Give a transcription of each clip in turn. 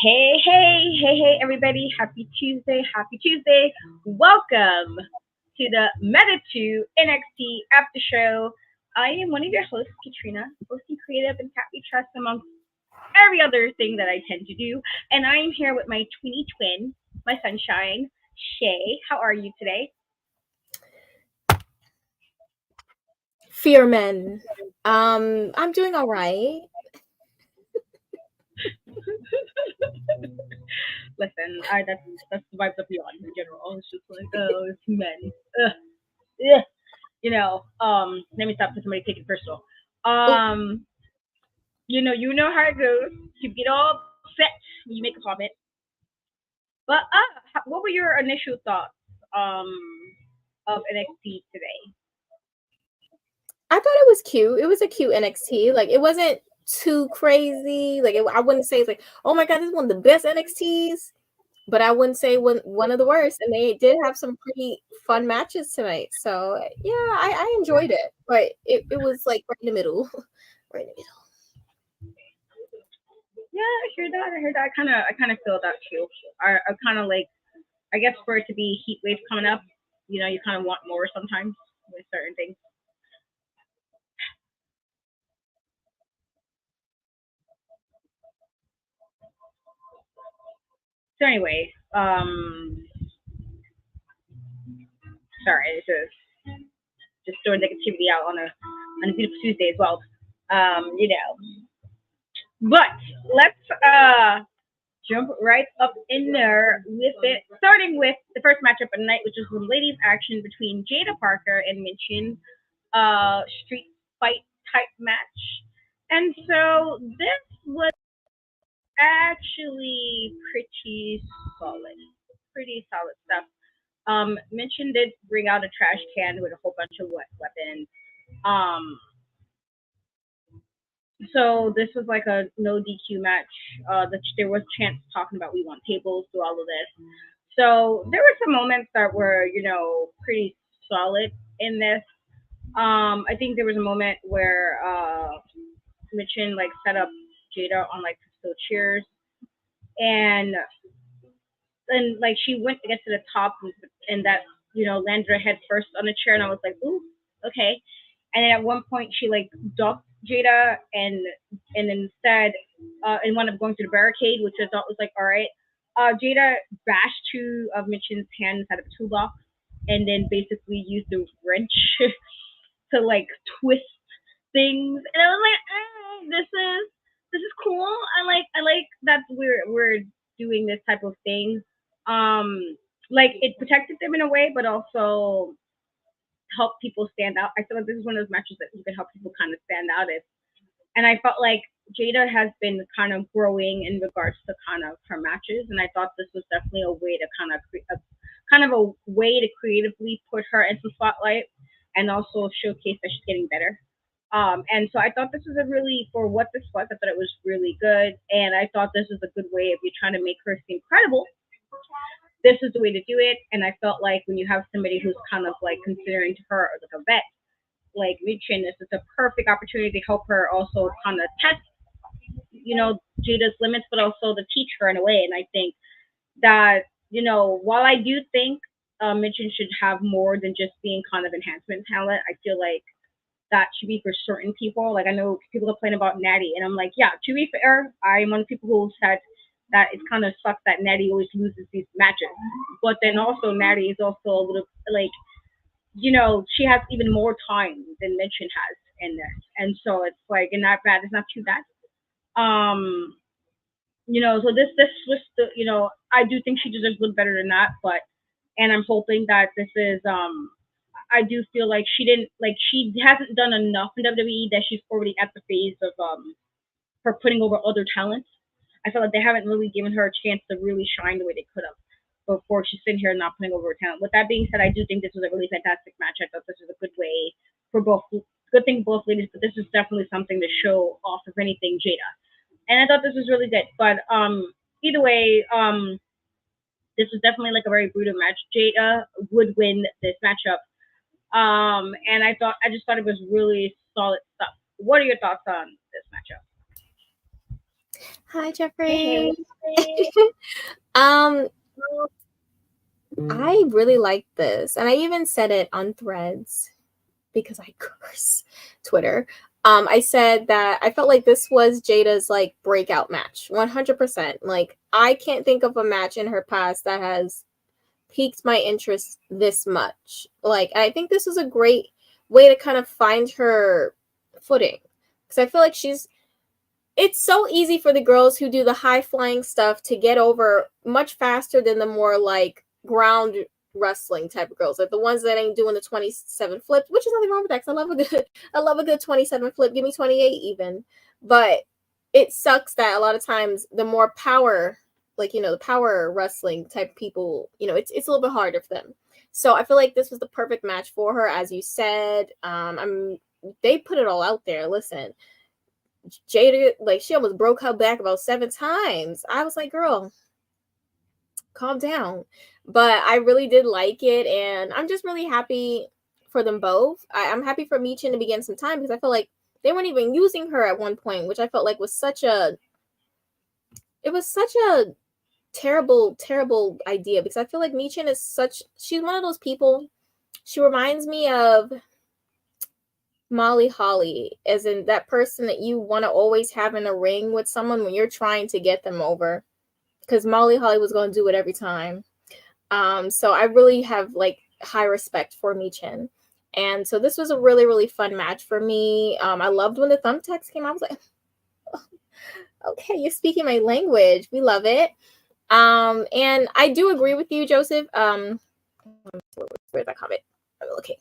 Hey, everybody. Happy Tuesday. Happy Tuesday. Welcome to the Meta-Two NXT AfterShow. I am one of your hosts, Katrina, hosting creative and cat we trust amongst every other thing that I tend to do. And I am here with my tweeny twin, my sunshine, Shay. How are you today? Fear men. I'm doing all right. Listen, that's the vibes of beyond in general. It's just like, oh, it's men. Ugh. Ugh. Let me stop because somebody take it personal. Um, you know how it goes. You get all upset when you make a comment. But what were your initial thoughts of NXT today? I thought it was cute. It was a cute NXT. Like, it wasn't too crazy. Like, I wouldn't say it's like, oh my god, this is one of the best NXTs. But I wouldn't say one of the worst. And they did have some pretty fun matches tonight. So yeah, I enjoyed it. But it was like right in the middle. Right in the middle. Yeah, I hear that. I heard that. I kind of feel that too. I kind of like. I guess for it to be heat wave coming up, you kind of want more sometimes with certain things. So anyway, sorry, this is just throwing negativity out on a beautiful Tuesday as well. But let's jump right up in there with it, starting with the first matchup of the night, which is the ladies' action between Jaida Parker and Michin, street fight type match. And so this was actually pretty solid stuff. Michin did bring out a trash can with a whole bunch of weapons. Um, so this was like a no DQ match. There was chance talking about we want tables through all of this. So there were some moments that were, pretty solid in this. I think there was a moment where Michin like set up Jada on like steel chairs, and then like she went to get to the top, and that landed her head first on the chair, and I was like, ooh, okay. And then at one point she like ducked Jada, and instead and wound up going to the barricade, which I thought was like all right. Jada bashed two of Mitchin's hands out of a toolbox, and then basically used the wrench to like twist things, and I was like, this is cool. I like that we're doing this type of thing. Um, like it protected them in a way, but also helped people stand out. I feel like this is one of those matches that you can help people kind of stand out in. And I felt like Jada has been kind of growing in regards to kind of her matches, and I thought this was definitely a way to kind of a way to creatively put her into the spotlight and also showcase that she's getting better. And so I thought this was a really, for what this was, I thought it was really good. And I thought this was a good way if you're trying to make her seem credible, this is the way to do it. And I felt like when you have somebody who's kind of like considering to her like a vet, like Michin, this is a perfect opportunity to help her also kind of test, Jada's limits, but also to teach her in a way. And I think that, while I do think Michin should have more than just being kind of enhancement talent, I feel like that should be for certain people. Like I know people complain about Natty, and I'm like, yeah. To be fair, I'm one of the people who said that it kind of sucks that Natty always loses these matches. But then also Natty is also a little like, she has even more time than Mitchin has in this, and so it's like, and not bad. It's not too bad. Um, so this was the, I do think she deserves a little better than that, but and I'm hoping that this is I do feel like she hasn't done enough in WWE that she's already at the phase of her putting over other talents. I feel like they haven't really given her a chance to really shine the way they could have before she's sitting here not putting over her talent. With that being said, I do think this was a really fantastic match. I thought this was a good way for both, good thing both ladies, but this is definitely something to show off, if anything, Jada. And I thought this was really good. But either way, this was definitely like a very brutal match. Jada would win this matchup. And I just thought it was really solid stuff. What are your thoughts on this matchup? Hi, Jeffrey. Hey. I really like this, and I even said it on Threads because I curse Twitter. I said that I felt like this was Jaida's like breakout match, 100%. Like I can't think of a match in her past that has piqued my interest this much. Like I think this was a great way to kind of find her footing, because I feel like it's so easy for the girls who do the high flying stuff to get over much faster than the more like ground wrestling type of girls, like the ones that ain't doing the 27 flips, which is nothing wrong with that, because I love a good 27 flip. Give me 28 even. But it sucks that a lot of times the more power, like, you know, the power wrestling type people, you know, it's a little bit harder for them. So I feel like this was the perfect match for her, as you said. They put it all out there. Listen, Jaida, like, she almost broke her back about 7 times. I was like, girl, calm down. But I really did like it, and I'm just really happy for them both. I'm happy for Michin to be getting some time, because I feel like they weren't even using her at one point, which I felt like was such a terrible, terrible idea, because I feel like Michin is she's one of those people. She reminds me of Molly Holly, as in that person that you want to always have in a ring with someone when you're trying to get them over, because Molly Holly was going to do it every time. So I really have like high respect for Michin. And so this was a really, really fun match for me. I loved when the thumbtacks came out. I was like, okay, you're speaking my language. We love it. And I do agree with you, Joseph. Where's that comment? Okay.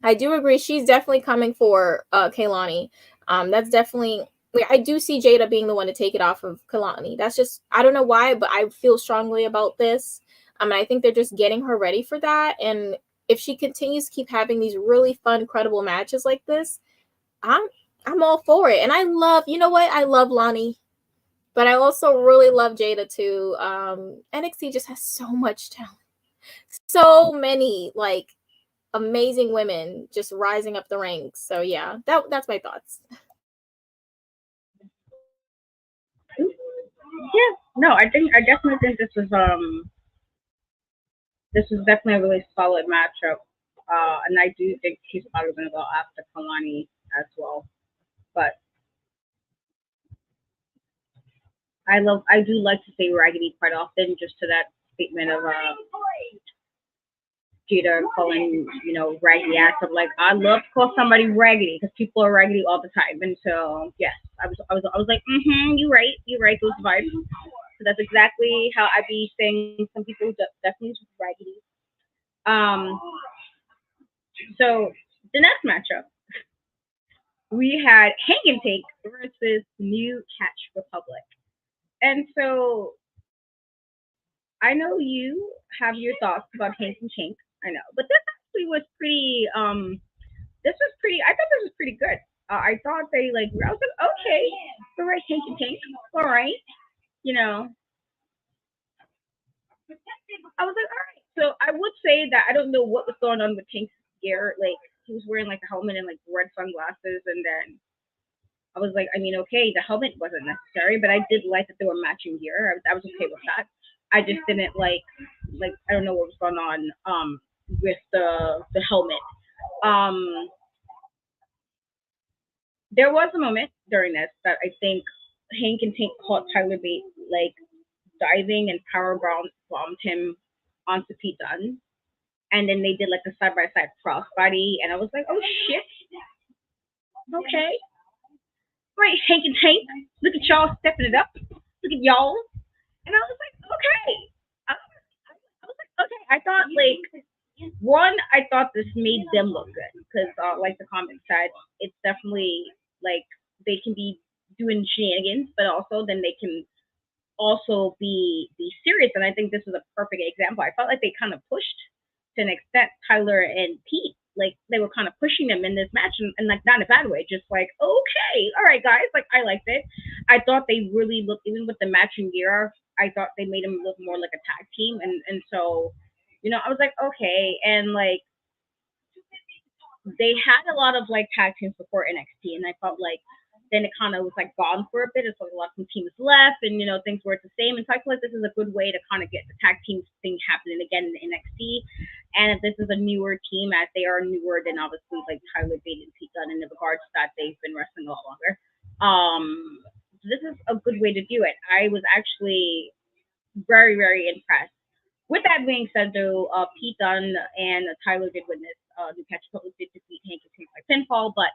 I do agree. She's definitely coming for Kaylani. That's definitely, I do see Jaida being the one to take it off of Kaylani. That's just, I don't know why, but I feel strongly about this. And I think they're just getting her ready for that. And if she continues to keep having these really fun, credible matches like this, I'm all for it. And I love, you know what? I love Lonnie, but I also really love Jaida too. NXT just has so much talent. So many like amazing women just rising up the ranks. So yeah, that's my thoughts. Yeah, no, I definitely think this was definitely a really solid matchup. And I do think she's probably gonna go after Kalani as well. But I do like to say raggedy quite often, just to that statement of Jeter calling, you know, raggedy ass. I'm like, I love to call somebody raggedy because people are raggedy all the time. And so yes, I was like, you're right, those vibes. So that's exactly how I be saying some people definitely is raggedy. Um, so the next matchup, we had Hank and Take versus New Catch Republic. And so I know you have your thoughts about Hank and Tank. I know, but this actually was pretty. This was pretty. I thought this was pretty good. I thought they like. I was like, okay, all right, Hank and Tank, all right. You know, I was like, all right. So I would say that I don't know what was going on with Tank's gear. Like he was wearing like a helmet and like red sunglasses, and then I was like, I mean, okay, the helmet wasn't necessary, but I did like that they were matching gear. I was okay with that. I just didn't like I don't know what was going on with the helmet. Um, there was a moment during this that I think Hank and Tank caught Tyler Bate like diving and bombed him onto Pete Dunne, and then they did like a side by side crossbody, and I was like, oh shit, okay, right, Hank and Tank, look at y'all stepping it up, look at y'all, and I was like, okay, I was like, okay, I thought like one, I thought this made them look good because, like the comment said, it's definitely like they can be doing shenanigans, but also then they can also be serious. And I think this was a perfect example. I felt like they kind of pushed to an extent Tyler and Pete. Like they were kind of pushing them in this match, and like not in a bad way, just like okay, all right, guys. Like I liked it. I thought they really looked even with the matching gear. I thought they made them look more like a tag team, and so I was like okay, and like they had a lot of like tag teams before NXT, and I felt like then it kind of was like gone for a bit. It's like a lot of teams left, and things weren't the same. And so I feel like this is a good way to kind of get the tag team thing happening again in NXT. And if this is a newer team, as they are newer than obviously like Tyler Bate and Pete Dunne in the regards that they've been wrestling a lot longer. This is a good way to do it. I was actually very, very impressed. With that being said, though, Pete Dunne and Tyler did win this. New Catch Public did defeat Hank and Tank by pinfall, but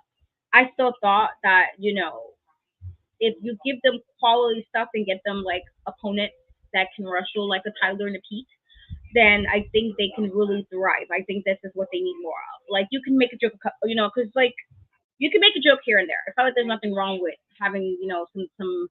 I still thought that, if you give them quality stuff and get them like opponents that can wrestle like a Tyler and a Pete, then I think they can really thrive. I think this is what they need more of. Like you can make a joke, because like you can make a joke here and there. I feel like there's nothing wrong with having, some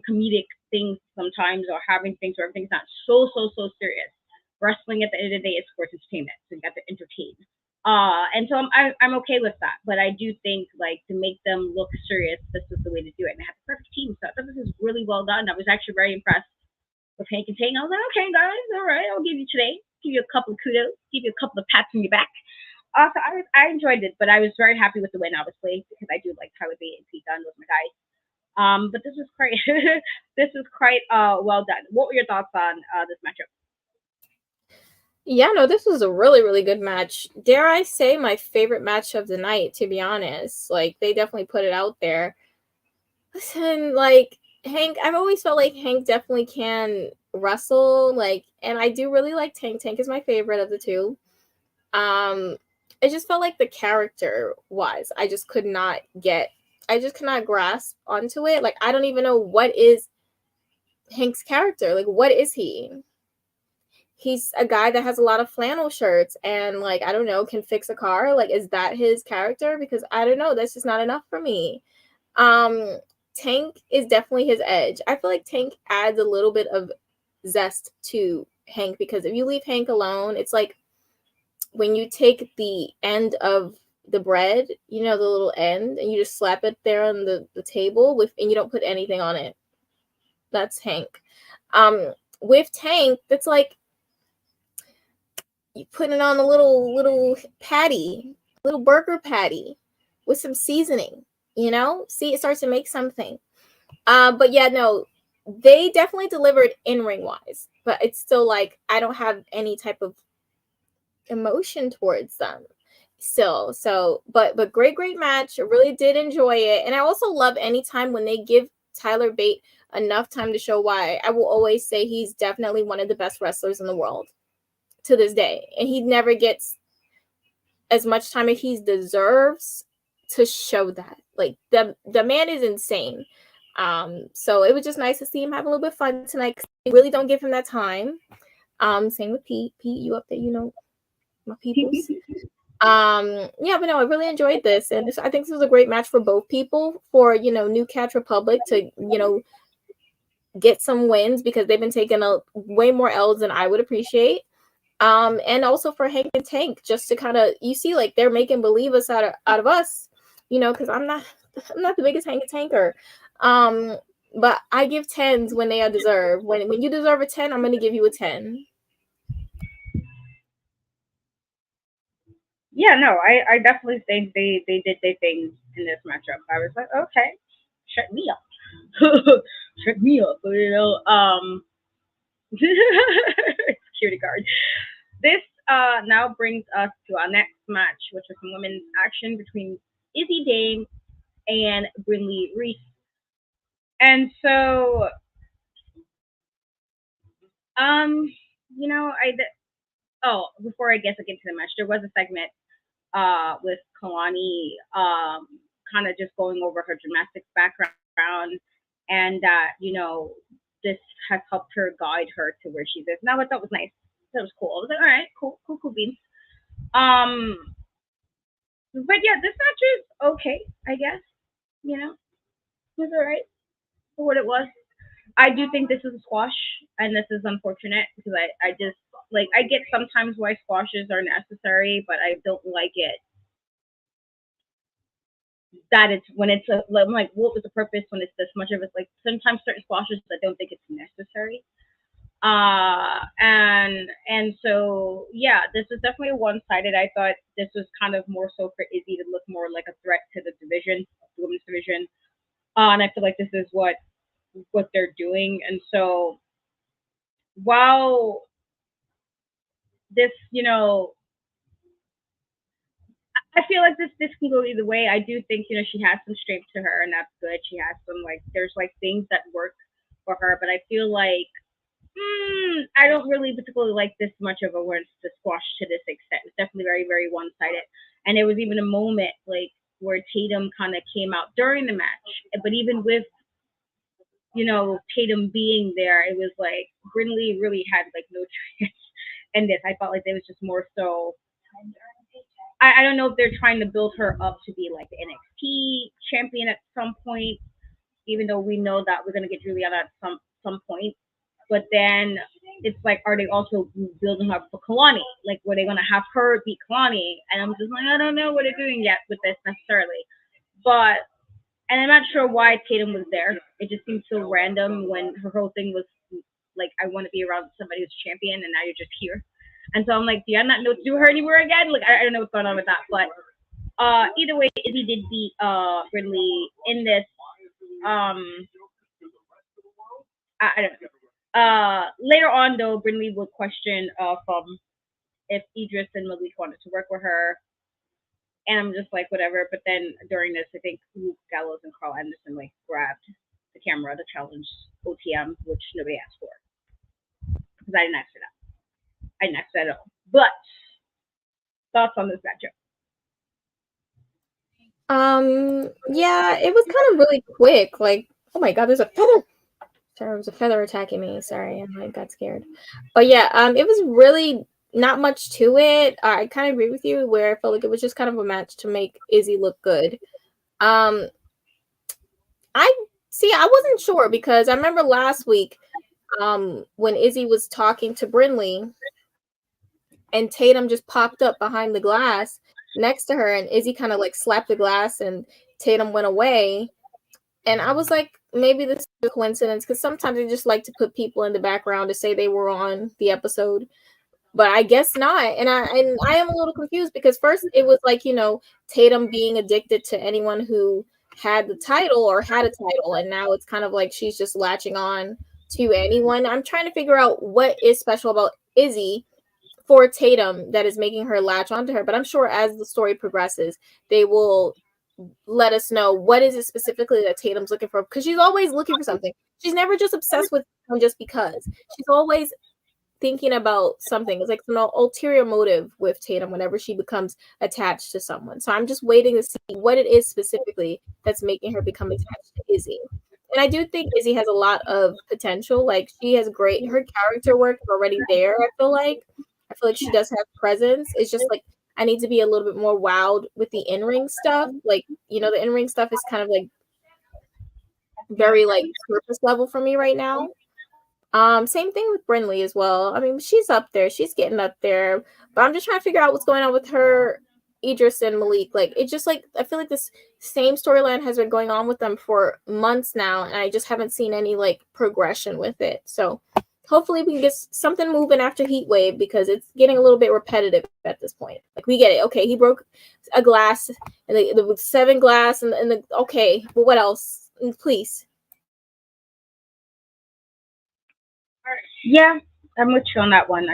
comedic things sometimes, or having things where everything's not so serious. Wrestling at the end of the day is sports entertainment, so you got to entertain. And so I'm okay with that, but I do think like to make them look serious, this is the way to do it. And they have the perfect team, so I thought this is really well done. I was actually very impressed with Hank and Tank. I was like, okay, guys, all right, I'll give you today, give you a couple of kudos, give you a couple of pats on your back. So I enjoyed it, but I was very happy with the win, obviously, because I do like Tyler Bate and Pete Dunne with my guys. But this was quite this was quite well done. What were your thoughts on this matchup? Yeah, no, this was a really, really good match. Dare I say my favorite match of the night, to be honest. Like, they definitely put it out there. Listen, like, Hank, I've always felt like Hank definitely can wrestle. Like, and I do really like Tank. Tank is my favorite of the two. It just felt like the character-wise, I just could not grasp onto it. Like, I don't even know what is Hank's character. Like, what is he? He's a guy that has a lot of flannel shirts and like I don't know, can fix a car. Like, is that his character? Because I don't know, that's just not enough for me. Tank is definitely his edge. I feel like Tank adds a little bit of zest to Hank, because if you leave Hank alone, it's like when you take the end of the bread, the little end, and you just slap it there on the table and you don't put anything on it. That's Hank. With Tank, that's like you put it on a little patty, little burger patty with some seasoning, See, it starts to make something. But yeah, no, they definitely delivered in-ring wise, but it's still like I don't have any type of emotion towards them still. So, but great match. I really did enjoy it. And I also love anytime when they give Tyler Bate enough time to show why. I will always say he's definitely one of the best wrestlers in the world to this day, and he never gets as much time as he deserves to show that. Like the man is insane. So it was just nice to see him have a little bit of fun tonight. They really don't give him that time. Same with Pete. You up there, my peoples. Yeah, but no, I really enjoyed this, and I think this was a great match for both people. For New Catch Republic to get some wins, because they've been taking a way more L's than I would appreciate. And also for Hank and Tank, just to kind of, you see, like they're making believe us out of us, because I'm not the biggest Hank and Tanker. But I give 10s when they are deserved. When you deserve a 10, I'm going to give you a 10. Yeah, no, I definitely think they did their things in this matchup. I was like, okay, shut me up. Shut me up, security guard. This now brings us to our next match, which is some women's action between Izzy Dame and Brinley Reese. And so, before I guess I get to the match, there was a segment with Kalani kind of just going over her gymnastics background, and that this has helped her guide her to where she is now. I thought was nice. That was cool. I was like, all right, cool beans. But yeah, this match is okay, I guess. It was alright for what it was. I do think this is a squash, and this is unfortunate because I just like I get sometimes why squashes are necessary, but I don't like it that it's when it's I'm like, what was the purpose when it's this much of it? Like sometimes certain squashes I don't think it's necessary. And so yeah, this was definitely a one-sided. I thought this was kind of more so for Izzy to look more like a threat to the division, the women's division. And I feel like this is what they're doing. And so while this, I feel like this can go either way. I do think she has some strength to her, and that's good. She has some there's things that work for her, but I feel like I don't really particularly like this much of a word to squash to this extent. It's definitely very very one sided, and there was even a moment where Tatum kind of came out during the match, but even with Tatum being there, it was like Brindley really had no chance in this. I felt like there was just more so. I don't know if they're trying to build her up to be like the NXT champion at some point, even though we know that we're gonna get Juliana at some point. But then it's like, are they also building her up for Kalani? Like, were they gonna have her beat Kalani? And I'm just like, I don't know what they're doing yet with this necessarily. But and I'm not sure why Tatum was there. It just seemed so random when her whole thing was like, I want to be around somebody who's champion, and now you're just here. And so I'm like, do I not know to do her anywhere again? Like, I don't know what's going on with that. But either way, Izzy did beat Brindley in this. I don't know. Later on, though, Brindley would question from if Idris and Malik wanted to work with her. And I'm just like, whatever. But then during this, I think Luke Gallows and Carl Anderson grabbed the camera to challenge OTM, which nobody asked for. Because I didn't ask for that. I didn't ask for that at all. But thoughts on this matchup? Yeah, it was kind of really quick. Like, oh my god, there's a feather. Sorry, there was a feather attacking me. Sorry, I got scared. But yeah, it was really not much to it. I kind of agree with you where I felt like it was just kind of a match to make Izzy look good. I wasn't sure because I remember last week, when Izzy was talking to Brindley, and Tatum just popped up behind the glass next to her, and Izzy kind of slapped the glass, and Tatum went away. And I was like, maybe this is a coincidence because sometimes they just like to put people in the background to say they were on the episode, but I guess not. And I am a little confused because first it was Tatum being addicted to anyone who had the title or had a title, and now it's kind of like she's just latching on to anyone. I'm trying to figure out what is special about Izzy for Tatum that is making her latch onto her. But I'm sure as the story progresses, they will let us know what is it specifically that Tatum's looking for, because she's always looking for something. She's never just obsessed with him just because. She's always thinking about something. It's like an ulterior motive with Tatum whenever she becomes attached to someone. So I'm just waiting to see what it is specifically that's making her become attached to Izzy. And I do think Izzy has a lot of potential. Like, she has her character work is already there, I feel like she does have presence. It's just like I need to be a little bit more wowed with the in-ring stuff. Like, the in-ring stuff is kind of very surface level for me right now. Same thing with Brindley as well. I mean, she's up there. She's getting up there. But I'm just trying to figure out what's going on with her, Idris and Malik. It's just I feel like this same storyline has been going on with them for months now, and I just haven't seen any progression with it. So hopefully we can get something moving after Heatwave, because it's getting a little bit repetitive at this point. We get it. Okay, he broke a glass, and the 7 glass, and the okay, but what else? Please. Yeah, I'm with you on that one.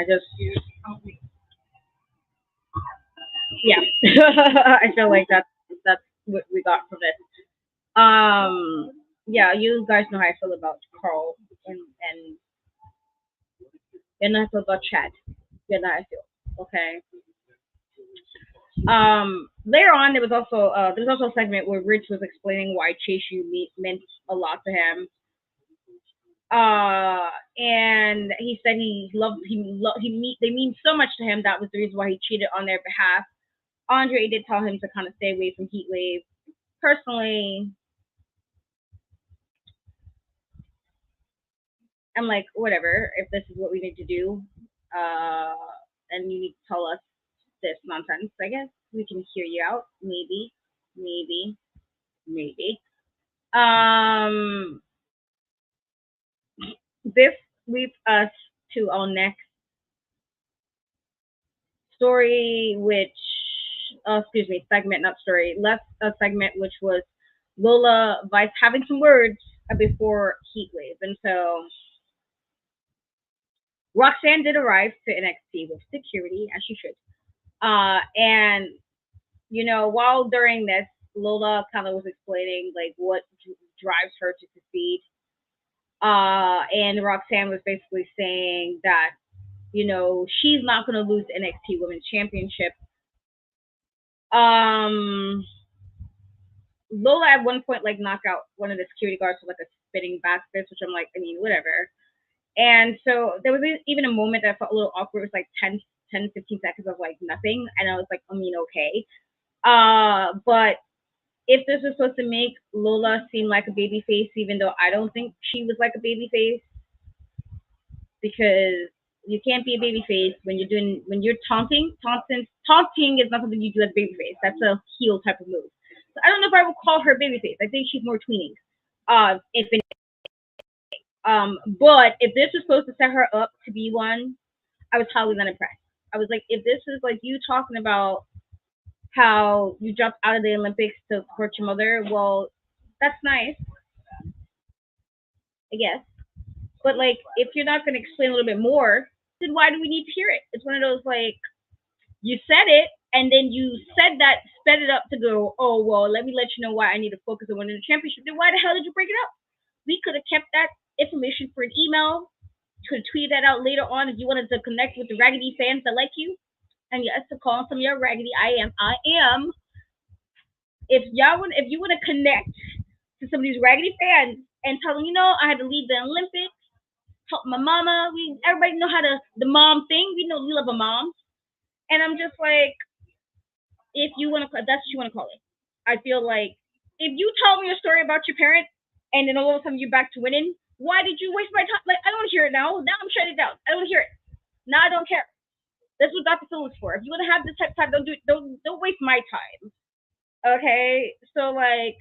Yeah, I feel like that's what we got from it. Yeah, you guys know how I feel about Carl, and how I feel about Chad. You know how I feel. Okay. Later on, there was also a segment where Rich was explaining why Chase U meant a lot to him. And he said they mean so much to him. That was the reason why he cheated on their behalf. Andre did tell him to kind of stay away from Heatwave. Personally, I'm like, whatever. If this is what we need to do, and you need to tell us this nonsense, I guess we can hear you out. Maybe. This leads us to our next story, which, segment, not story, left a segment, which was Lola Vice having some words before Heatwave. And so Roxanne did arrive to NXT with security, as she should. And while during this, Lola kind of was explaining like what drives her to succeed. And Roxanne was basically saying that she's not going to lose the NXT Women's Championship. Lola at one point like knocked out one of the security guards with like a spinning back fist, which I'm like, I mean, whatever. And so there was even a moment that felt a little awkward. It was like 10, 15 seconds of like nothing. And I was like, I mean, okay. But if this was supposed to make Lola seem like a baby face, even though I don't think she was like a baby face, because you can't be a baby face when you're taunting. Taunting is not something you do as a baby face. That's a heel type of move. So I don't know if I would call her baby face. I think she's more tweening. If anything. But if this was supposed to set her up to be one, I was highly unimpressed. I was like, if this is like you talking about how you dropped out of the Olympics to court your mother, well, that's nice, I guess. But like, if you're not going to explain a little bit more, then why do we need to hear it? It's one of those like, you said it, and then you said that, sped it up to go, oh, well, let me let you know why I need to focus on winning the championship. Then why the hell did you break it up? We could have kept that information for an email, could have tweeted that out later on if you wanted to connect with the raggedy fans that like you. And yes, to call some of your raggedy, I am. If you want to connect to some of these raggedy fans and tell them, I had to leave the Olympics, help my mama. Everybody know how the mom thing. We know we love a mom. And I'm just like, if you want to, that's what you want to call it. I feel like if you tell me a story about your parents and then all of a sudden you're back to winning, why did you waste my time? Like, I don't want to hear it now. Now I'm shutting it down. I don't want to hear it. Now I don't care. That's what Dr. Phil is for. If you want to have this type of time, don't waste my time. Okay? So like,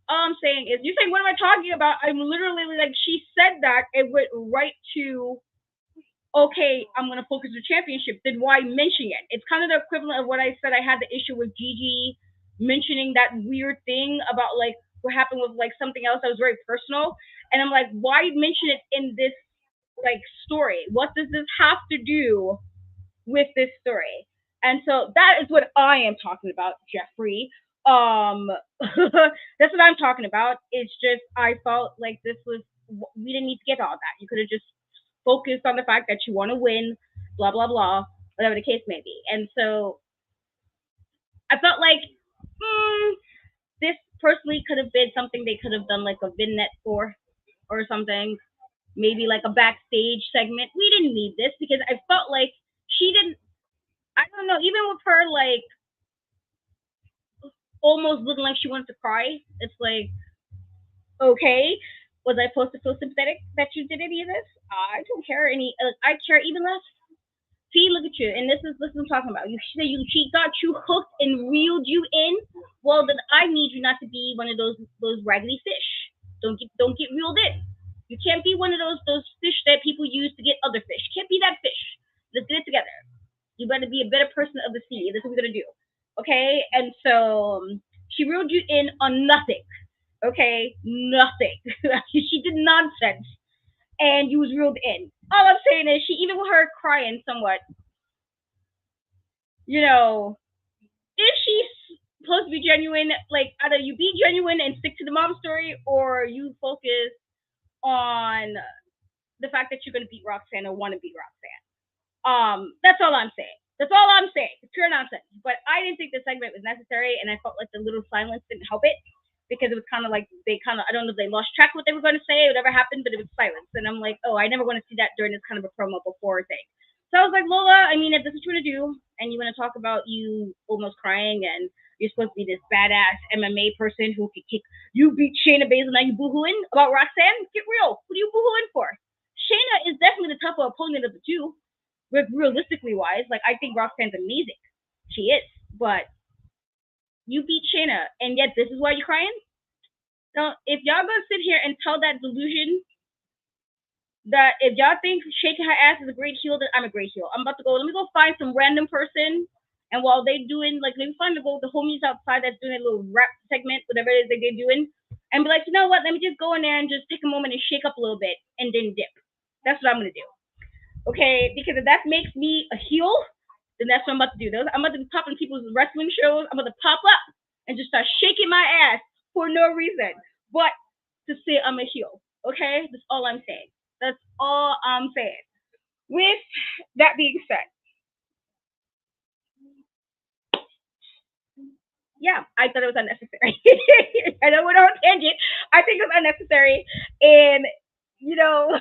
all I'm saying is, you say, what am I talking about? I'm literally like, she said that, it went right to, okay, I'm going to focus on the championship. Then why mention it? It's kind of the equivalent of what I said. I had the issue with Gigi mentioning that weird thing about like what happened with like something else that was very personal. And I'm like, why mention it in this like story? What does this have to do with this story? And so that is what I am talking about, Jeffrey. That's what I'm talking about. It's just, I felt like we didn't need to get all that. You could have just focused on the fact that you want to win, blah blah blah, whatever the case may be. And so I felt like this personally could have been something they could have done like a vignette for or something, maybe like a backstage segment. We didn't need this because I felt like she didn't, I don't know, even with her like almost looking like she wanted to cry, it's like, okay, was I supposed to feel sympathetic that you did any of this? I don't care any. I care even less. See, look at you, and this is what I'm talking about. You say she got you hooked and reeled you in. Well, then I need you not to be one of those raggedy fish. Don't get reeled in. You can't be one of those fish that people use to get other fish. Can't be that fish. Let's get it together. You better be a better person of the sea. That's what we're gonna do. Okay? And so she reeled you in on nothing. Okay? Nothing. She did nonsense. And you was reeled in. All I'm saying is, she, even with her crying somewhat, if she's supposed to be genuine, like, either you be genuine and stick to the mom story, or you focus on the fact that you're going to beat Roxanne or want to beat Roxanne. That's all I'm saying. That's all I'm saying. It's pure nonsense. But I didn't think the segment was necessary, and I felt like the little silence didn't help it, because it was kind of like I don't know if they lost track of what they were going to say, whatever happened, but it was silence. And I'm like, oh, I never want to see that during this kind of a promo before thing. So I was like, Lola, I mean, if this is what you want to do, and you want to talk about you almost crying, and you're supposed to be this badass MMA person who could kick, you beat Shayna Baszler, now you boohooing about Roxanne? Get real. What are you boohooing for? Shayna is definitely the tougher opponent of the two, realistically wise. Like, I think Roxanne's amazing. She is. But you beat Shayna, and yet this is why you're crying? So if y'all gonna sit here and tell that delusion that if y'all think shaking her ass is a great heel, then I'm a great heel. I'm about to go, let me go find some random person And while they doing like maybe find the homies outside that's doing a little rap segment, whatever it is that they're doing, and be like, you know what? Let me just go in there and just take a moment and shake up a little bit and then dip. That's what I'm gonna do. Okay, because if that makes me a heel, then that's what I'm about to do. I'm about to be popping people's wrestling shows. I'm about to pop up and just start shaking my ass for no reason, but to say I'm a heel. Okay, that's all I'm saying. That's all I'm saying. With that being said, yeah, I thought it was unnecessary. I know we're on a tangent. I think it was unnecessary, and you know,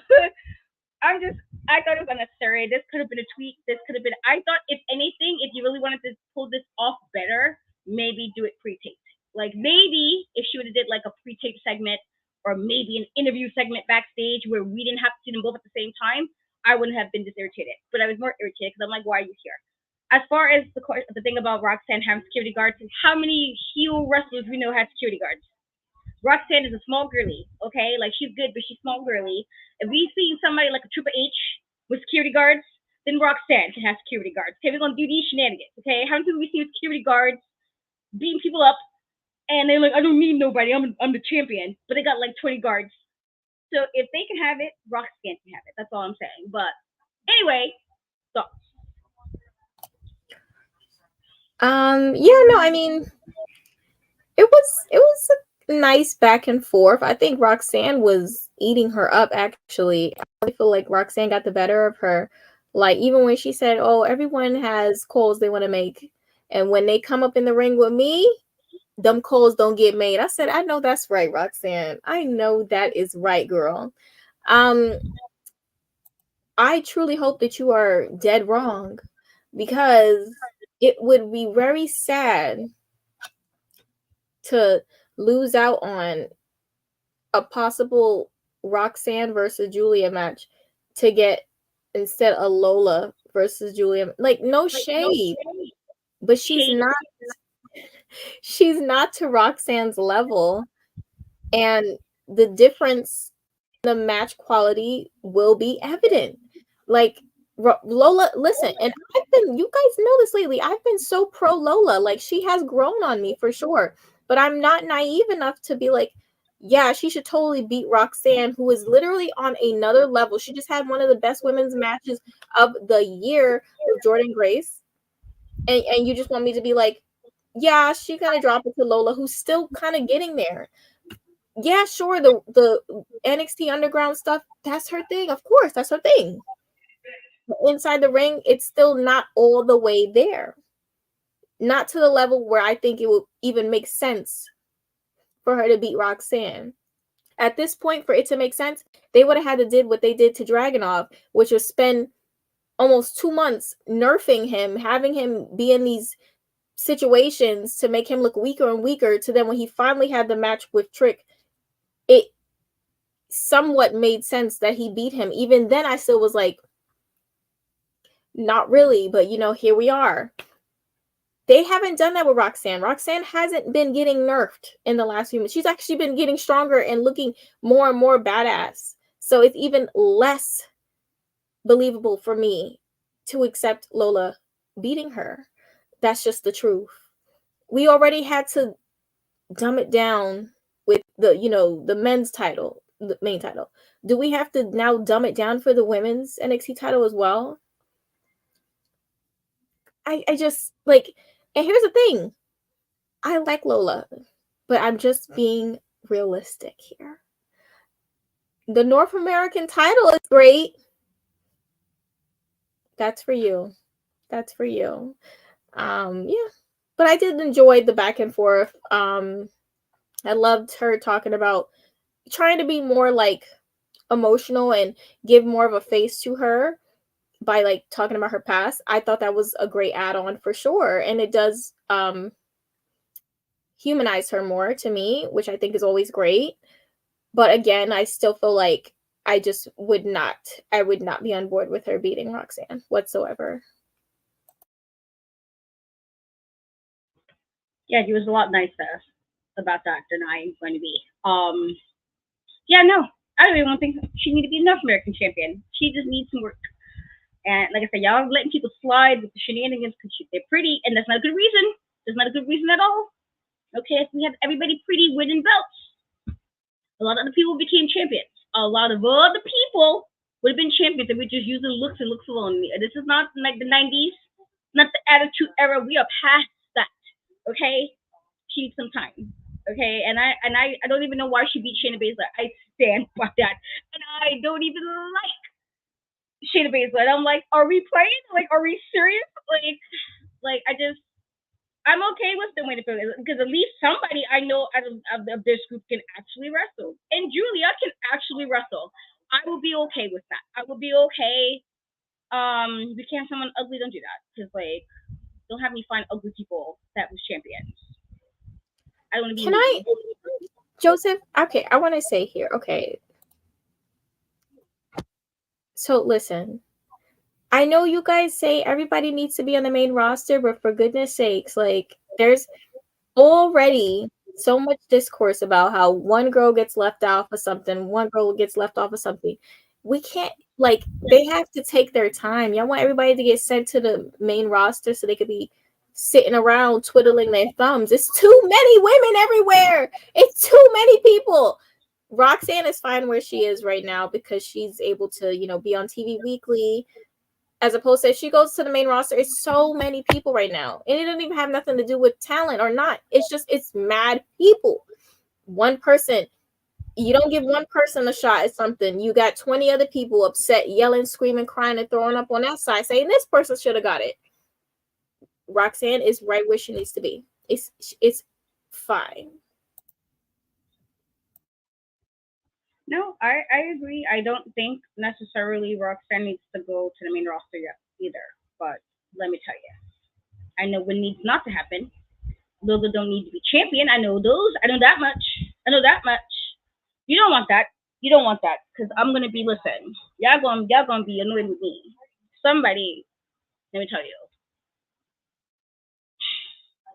I thought it was unnecessary. This could have been a tweet. This could have been. I thought, if anything, if you really wanted to pull this off better, maybe do it pre-taped. Like maybe if she would have did like a pre-taped segment or maybe an interview segment backstage where we didn't have to see them both at the same time, I wouldn't have been this irritated. But I was more irritated because I'm like, why are you here? As far as the thing about Roxanne having security guards, how many heel wrestlers we know have security guards? Roxanne is a small girly, okay? Like she's good, but she's small girly. If we see somebody like a Triple H with security guards, then Roxanne can have security guards. Okay, we're gonna do these shenanigans. Okay, how many people we see with security guards beating people up, and they're like, I don't need nobody. I'm the champion, but they got like 20 guards. So if they can have it, Roxanne can have it. That's all I'm saying. But anyway, so Yeah, no, I mean, it was a nice back and forth. I think Roxanne was eating her up, actually. I feel like Roxanne got the better of her. Like, even when she said, oh, everyone has calls they want to make, and when they come up in the ring with me, them calls don't get made. I said, I know that's right, Roxanne. I know that is right, girl. um I truly hope that you are dead wrong, because it would be very sad to lose out on a possible Roxanne versus Julia match to get instead a Lola versus Julia. Like, no shade, but she's not to Roxanne's level, and the difference in the match quality will be evident. Like, Lola, listen, and you guys know this lately, I've been so pro Lola. Like, she has grown on me for sure, but I'm not naive enough to be like, yeah, she should totally beat Roxanne, who is literally on another level. She just had one of the best women's matches of the year with Jordan Grace, and you just want me to be like, yeah, she's gonna drop it to Lola, who's still kind of getting there. Yeah, sure, the NXT Underground stuff, that's her thing. Of course, that's her thing. Inside the ring, it's still not all the way there. Not to the level where I think it would even make sense for her to beat Roxanne. At this point, for it to make sense, they would have had to did what they did to Dragunov, which was spend almost 2 months nerfing him, having him be in these situations to make him look weaker and weaker, to then when he finally had the match with Trick, it somewhat made sense that he beat him. Even then, I still was like, not really, but here we are. They haven't done that with Roxanne. Roxanne hasn't been getting nerfed in the last few months. She's actually been getting stronger and looking more and more badass. So it's even less believable for me to accept Lola beating her. That's just the truth. We already had to dumb it down with the men's title, the main title. Do we have to now dumb it down for the women's NXT title as well? I just like, and here's the thing. I like Lola, but I'm just being realistic here. The North American title is great. That's for you. That's for you. Yeah. But I did enjoy the back and forth. I loved her talking about trying to be more like emotional and give more of a face to her by like talking about her past. I thought that was a great add-on for sure, and it does humanize her more to me, which I think is always great. But again, I still feel like I would not be on board with her beating Roxanne whatsoever. Yeah, he was a lot nicer about that than I'm going to be. Yeah, no, I don't even think she needs to be a North American champion. She just needs some work. And like I said, y'all letting people slide with the shenanigans because they're pretty, and that's not a good reason. That's not a good reason at all. Okay, if we have everybody pretty winning belts, a lot of other people became champions. A lot of other people would have been champions if we just using looks and looks alone. This is not like the 90s, not the Attitude Era. We are past that. Okay, she needs some time. Okay, and I don't even know why she beat Shayna Baszler. I stand by that, and I don't even like Shayna Baszler. And I'm like, are we playing? Like, are we serious? Like I'm okay with the way to it because at least somebody I know out of this group can actually wrestle, and Julia can actually wrestle. I will be okay with that. I will be okay. We can't have someone ugly. Don't do that because like, don't have me find ugly people that was champions. I don't want to be. Can I, Joseph? Okay, I want to say here. Okay, so listen. I know you guys say everybody needs to be on the main roster, but for goodness sakes, like there's already so much discourse about how one girl gets left off of something, one girl gets left off of something. We can't, like, they have to take their time. Y'all want everybody to get sent to the main roster so they could be sitting around twiddling their thumbs. It's too many women everywhere. It's too many people. Roxanne is fine where she is right now because she's able to, be on TV weekly. As opposed to if she goes to the main roster, it's so many people right now. And it doesn't even have nothing to do with talent or not. It's mad people. One person, you don't give one person a shot at something. You got 20 other people upset, yelling, screaming, crying, and throwing up on that side, saying this person should have got it. Roxanne is right where she needs to be. It's fine. No, I agree. I don't think necessarily Roxanne needs to go to the main roster yet either. But let me tell you, I know what needs not to happen. Those that don't need to be champion, I know those. I know that much. I know that much. You don't want that. You don't want that because I'm gonna be listen. Y'all gonna be annoyed with me. Somebody, let me tell you,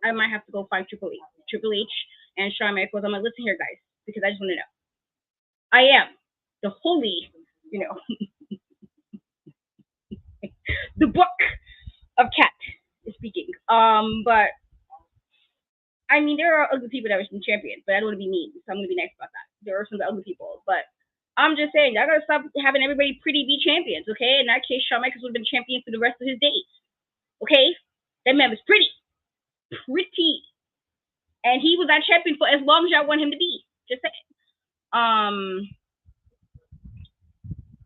I might have to go find Triple H, and Shawn Michaels. I'm like, listen here, guys, because I just want to know. I am the holy, the book of cat is speaking. But I mean, there are ugly people that were some champions, but I don't want to be mean, so I'm gonna be nice about that. There are some ugly people, but I'm just saying, y'all gotta stop having everybody pretty be champions, okay? In that case, Shawn Michaels would have been champion for the rest of his days, okay? That man was pretty, and he was that champion for as long as y'all want him to be. Just saying.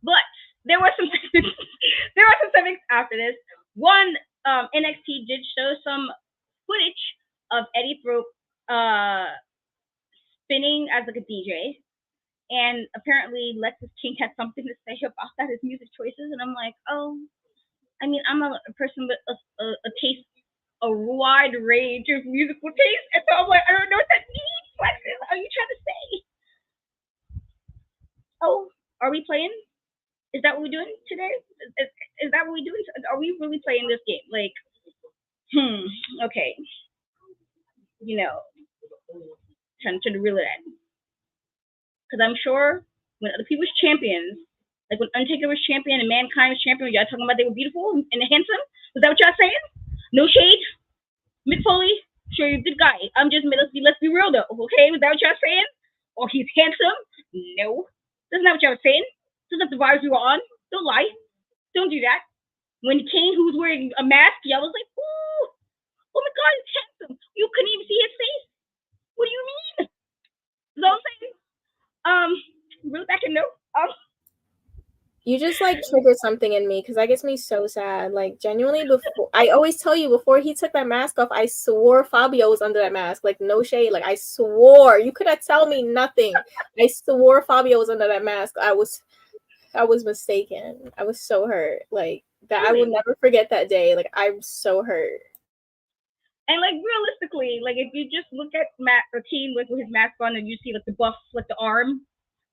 But there were some things after this. One, NXT did show some footage of Eddie Thrope spinning as like a DJ, and apparently Lexus King had something to say about that, his music choices, and I'm like, oh, I mean, I'm a person with a taste, a wide range of musical taste, and so I'm like, I don't know what that means. What are you trying to say? Oh, are we playing? Is that what we're doing today? Is that what we're doing? Are we really playing this game? Like, okay. Trying to reel it in. Because I'm sure when other people's champions, like when Undertaker was champion and Mankind was champion, y'all talking about they were beautiful and handsome? Was that what y'all saying? No shade? Mick Foley, sure you're a good guy. I'm just, let's be real though, okay? Was that what y'all saying? Or he's handsome? No. That's not what y'all were saying. That's not the vibes we were on. Don't lie. Don't do that. When Kane, who was wearing a mask, y'all was like, ooh, oh my God, he's handsome. You couldn't even see his face. What do you mean? You know what I'm saying? Really back and no. You just like triggered something in me because that gets me so sad. Like genuinely, before I always tell you before he took that mask off, I swore Fabio was under that mask. Like no shade. Like I swore. You could not tell me nothing. I swore Fabio was under that mask. I was mistaken. I was so hurt. Like that. Really? I will never forget that day. Like I'm so hurt. And like realistically, like if you just look at Matt or Teen with his mask on and you see like the buff, like the arm,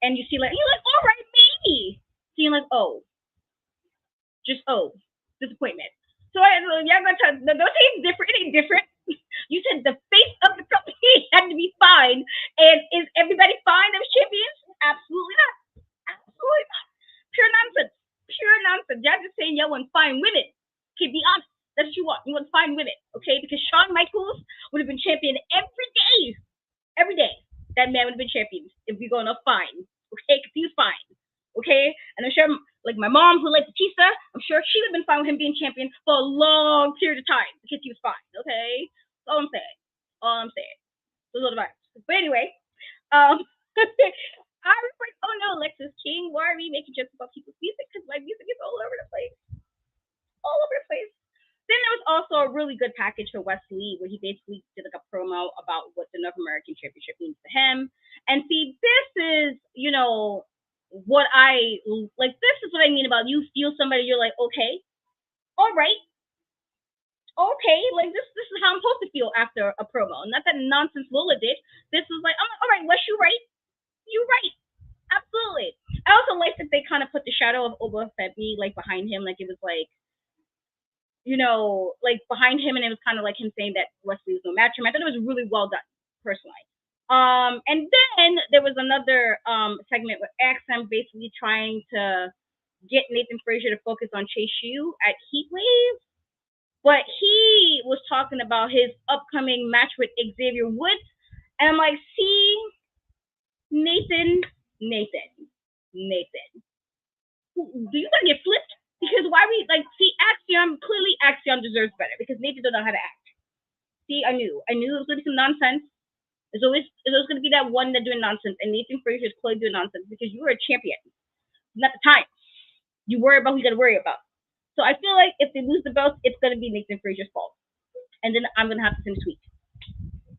and you see like you're like, all right, maybe. So you're like, disappointment. So y'all gonna tell don't say it's different. It ain't different. You said the face of the company had to be fine, and is everybody fine? Those champions? Absolutely not. Absolutely not. Pure nonsense. Y'all just say saying y'all want fine women. Okay, be honest. That's what you want. You want fine women, okay? Because Shawn Michaels would have been champion every day. Every day. That man would have been champion if we're going to fine. Okay? Because he was fine. Okay? And I'm sure, like my mom who liked Batista, I'm sure she would have been fine with him being champion for a long period of time because he was fine. Okay? That's all I'm saying. All I'm saying. Those are the vibes. But anyway, I was like, oh no, Lexus King, why are we making jokes about people's music? Because my music is all over the place. All over the place. Then there was also a really good package for Wesley where he basically did like a promo about what the North American Championship means to him. And see, this is, what I like. This is what I mean about you feel somebody, you're like, okay, all right, okay, like this is how I'm supposed to feel after a promo. Not that nonsense Lola did. This was like, all right, Wes, you right. You right. Absolutely. I also like that they kind of put the shadow of Oba Femi like behind him, like it was like, like behind him, and it was kind of like him saying that Wesley was no match for him. I thought it was really well done, personally. And then there was another segment with XM basically trying to get Nathan Frazier to focus on Chase Yu at Heatwave, but he was talking about his upcoming match with Xavier Woods, and I'm like, see, Nathan, do you want to get flipped? Because why we see Axiom, clearly Axiom deserves better because Nathan don't know how to act. See, I knew it was gonna be some nonsense. There's always gonna be that one that doing nonsense, and Nathan Frazier is clearly doing nonsense because you were a champion. Not the time. You worry about who you gotta worry about. So I feel like if they lose the belt, it's gonna be Nathan Frazier's fault. And then I'm gonna have to send a tweet.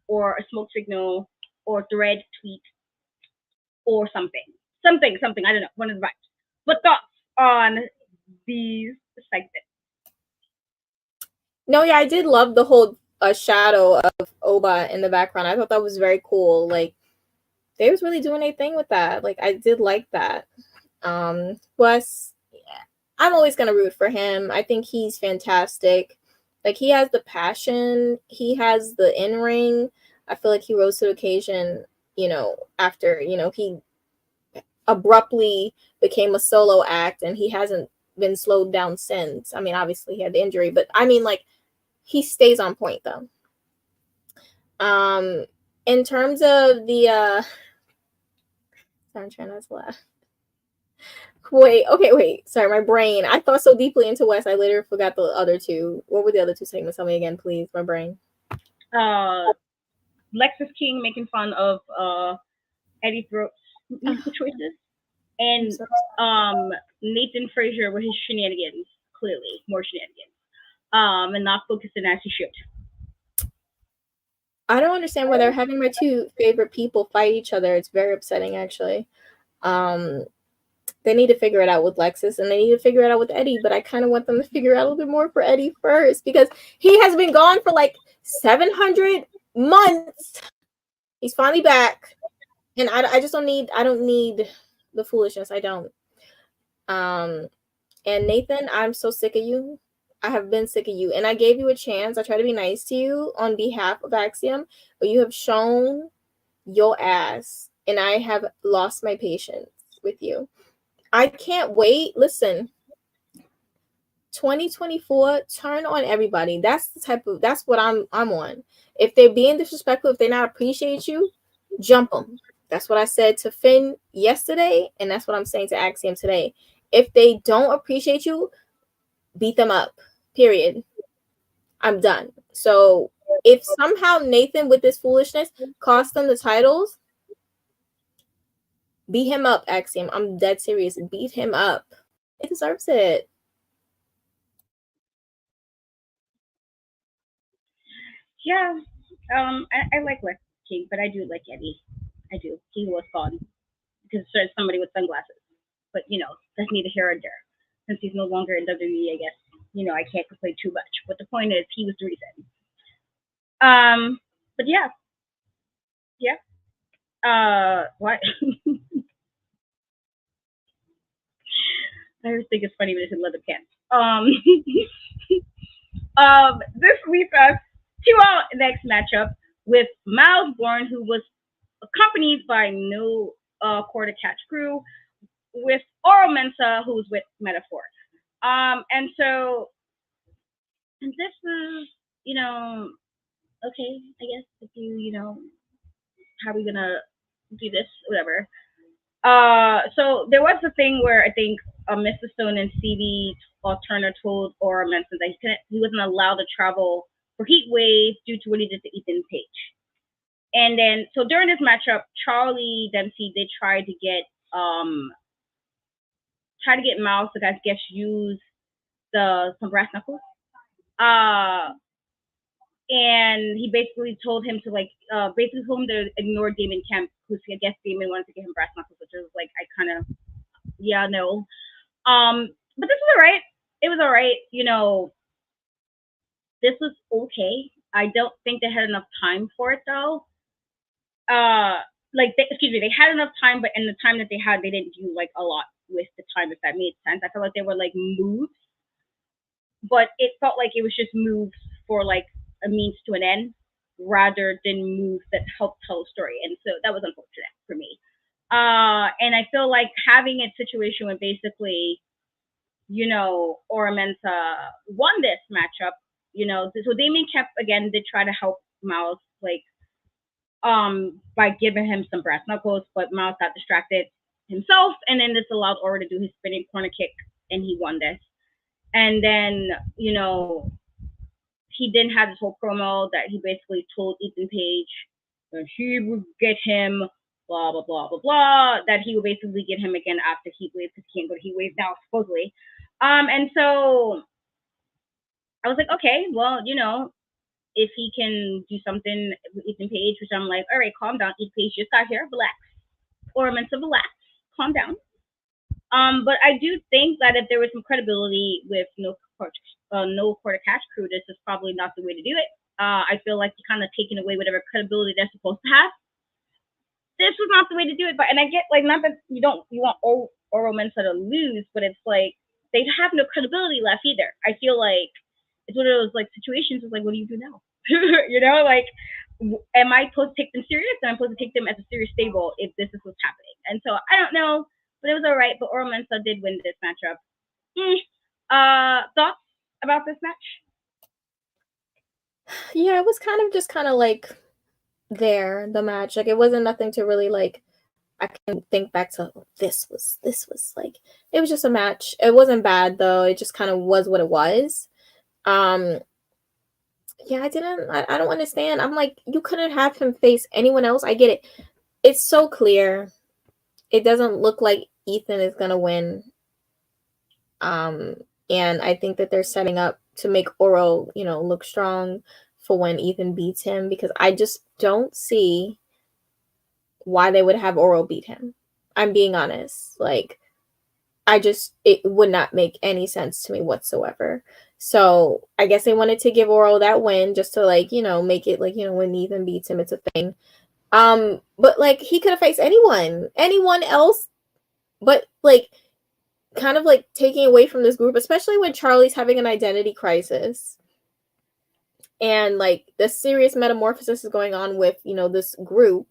Or a smoke signal, or thread tweet, or something. Something, I don't know, one of the vibes. But thoughts on these segments? No, yeah, I did love the whole shadow of Oba in the background. I thought that was very cool. Like, they was really doing a thing with that. Like, I did like that. Wes, yeah, I'm always gonna root for him. I think he's fantastic. Like, he has the passion. He has the in-ring. I feel like he rose to the occasion, after, he abruptly became a solo act, and he hasn't been slowed down since. I mean, obviously he had the injury, but I mean, like, he stays on point though. In terms of the I'm trying not to laugh. Wait. Sorry, my brain. I thought so deeply into West, I later forgot the other two. What were the other two segments? Tell me again, please. My brain. Lexus King making fun of Eddie Throat's musical choices, and Nathan Frazier with his shenanigans. Clearly, more shenanigans. And not focusing as he should. I don't understand why they're having my two favorite people fight each other. It's very upsetting, actually. They need to figure it out with Lexus, and they need to figure it out with Eddie, but I kind of want them to figure out a little bit more for Eddie first, because he has been gone for like 700 months. He's finally back, and I don't need the foolishness. I don't. And Nathan, I'm so sick of you. I have been sick of you, and I gave you a chance. I try to be nice to you on behalf of Axiom, but you have shown your ass, and I have lost my patience with you. I can't wait. Listen, 2024, turn on everybody. That's what I'm on. If they're being disrespectful, if they not appreciate you, jump them. That's what I said to Finn yesterday, and that's what I'm saying to Axiom today. If they don't appreciate you, beat them up. Period. I'm done. So if somehow Nathan with this foolishness cost them the titles, beat him up, Axiom. I'm dead serious. Beat him up. He deserves it. Yeah. I like Lex King, but I do like Eddie. I do. He was fun because there's somebody with sunglasses. But that's neither here nor there. Since he's no longer in WWE, I guess I can't complain too much. But the point is, he was the reason. But yeah. What? I always think it's funny when it's in leather pants. This leads us to our next matchup with Miles Bourne, who was accompanied by No Quarter Catch Crew, with Oro Mensah, who was with Meta-Four. And so, and this is, okay, I guess if how are we gonna do this, whatever. So there was a thing where I think Mr. Stone and Stevie Turner told Aura Menson that he wasn't allowed to travel for Heatwave due to what he did to Ethan Page. And then, so during this matchup, Charlie Dempsey did try to get Miles to, I guess, use some brass knuckles. And he basically told him to ignore Damon Kemp, because I guess Damon wanted to get him brass knuckles, which was like, I kind of, yeah, no. But this was alright. It was alright. This was okay. I don't think they had enough time for it though. They had enough time, but in the time that they had, they didn't do like a lot with the time, if that made sense. I felt like they were like moves, but it felt like it was just moves for like a means to an end rather than moves that helped tell a story. And so that was unfortunate for me. And I feel like having a situation where basically, Ora Mensa won this matchup, so Damien Kemp again did try to help Miles, by giving him some brass knuckles, but Miles got distracted himself, and then this allowed Ora to do his spinning corner kick, and he won this. And then, he didn't have this whole promo that he basically told Ethan Page that he would get him, blah, blah, blah, blah, blah, that he would basically get him again after Heatwave, because he can't go to Heatwave now, supposedly. And so I was like, okay, well, if he can do something with Ethan Page, which I'm like, all right, calm down. Ethan Page just got here, relax. Or meant to relax, calm down. But I do think that if there was some credibility with no quarter cash crew, this is probably not the way to do it. I feel like you're kind of taking away whatever credibility they're supposed to have. This was not the way to do it, but and I get like, not that you want Oro Mensa to lose, but it's like they have no credibility left either. I feel like it's one of those like situations. It's like, what do you do now? Like, am I supposed to take them serious? Am I supposed to take them as a serious stable if this is what's happening? And so I don't know, but it was all right. But Oro Mensa did win this matchup. Thoughts about this match? Yeah, it was kind of like the match. Like, it wasn't nothing to really like. I can think back to this was like, it was just a match. It wasn't bad though. It just kind of was what it was. Yeah, I don't understand. I'm like, you couldn't have him face anyone else. I get it. It's so clear. It doesn't look like Ethan is gonna win. And I think that they're setting up to make Oro, look strong for when Ethan beats him, because I just don't see why they would have Oro beat him. I'm being honest. Like, it would not make any sense to me whatsoever. So I guess they wanted to give Oro that win just to make it when Ethan beats him, it's a thing. But like, he could have faced anyone else, but like, kind of like taking away from this group, especially when Charlie's having an identity crisis and like the serious metamorphosis is going on with, this group,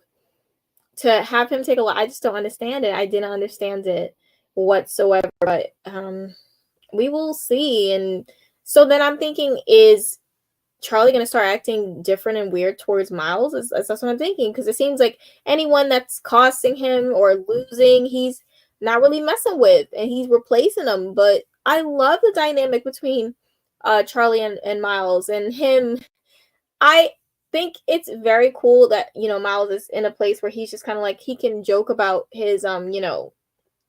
to have him take a lot. I just don't understand it. I didn't understand it whatsoever, but we will see. And so then I'm thinking, is Charlie going to start acting different and weird towards Miles? That's what I'm thinking, because it seems like anyone that's costing him or losing, he's not really messing with, and he's replacing them. But I love the dynamic between Charlie and Miles and him. I think it's very cool that Miles is in a place where he's just kind of like, he can joke about his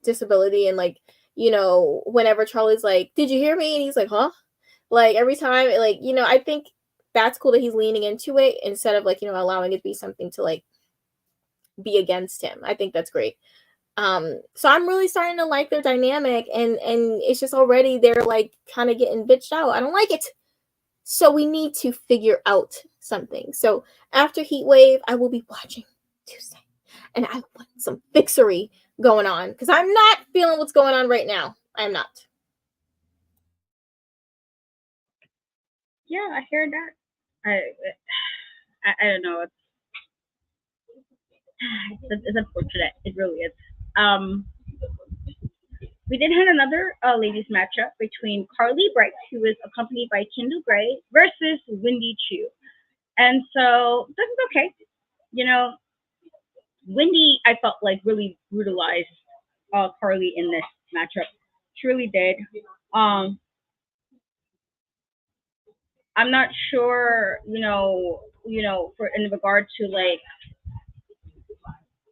disability, and like, whenever Charlie's like, did you hear me, and he's like, huh, like every time, like, I think that's cool that he's leaning into it instead of like, allowing it to be something to like be against him. I think that's great. So I'm really starting to like their dynamic, and it's just already they're like kind of getting bitched out. I don't like it. So we need to figure out something. So after Heatwave, I will be watching Tuesday, and I want some fixery going on, because I'm not feeling what's going on right now. I'm not. Yeah, I hear that. I don't know. It's unfortunate. It really is. we then had another ladies matchup between Carly Bright, who is accompanied by Kendall Gray, versus Wendy Chu. And so this is okay. You know, Wendy, I felt like really brutalized Carly in this matchup. She really did. Um, I'm not sure, for in regard to like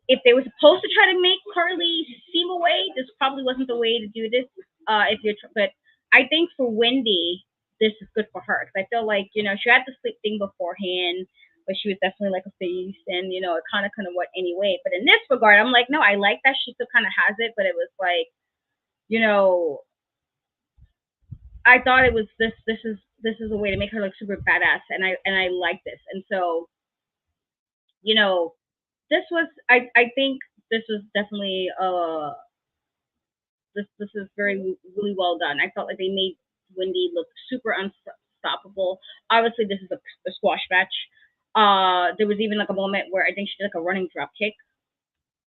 if they were supposed to try to make Carly seem away, this probably wasn't the way to do this. But I think for Wendy, this is good for her because I feel like she had the sleep thing beforehand, but she was definitely like a face, and it kind of went anyway. But in this regard, I'm like, no, I like that she still kind of has it, but it was like, you know, I thought it was this. This is a way to make her look super badass, and I like this, and so you know, this was I think this was definitely this is very really well done. I felt like they made Wendy look super unstoppable. Obviously, this is a squash match. There was even like a moment where I think she did like a running drop kick.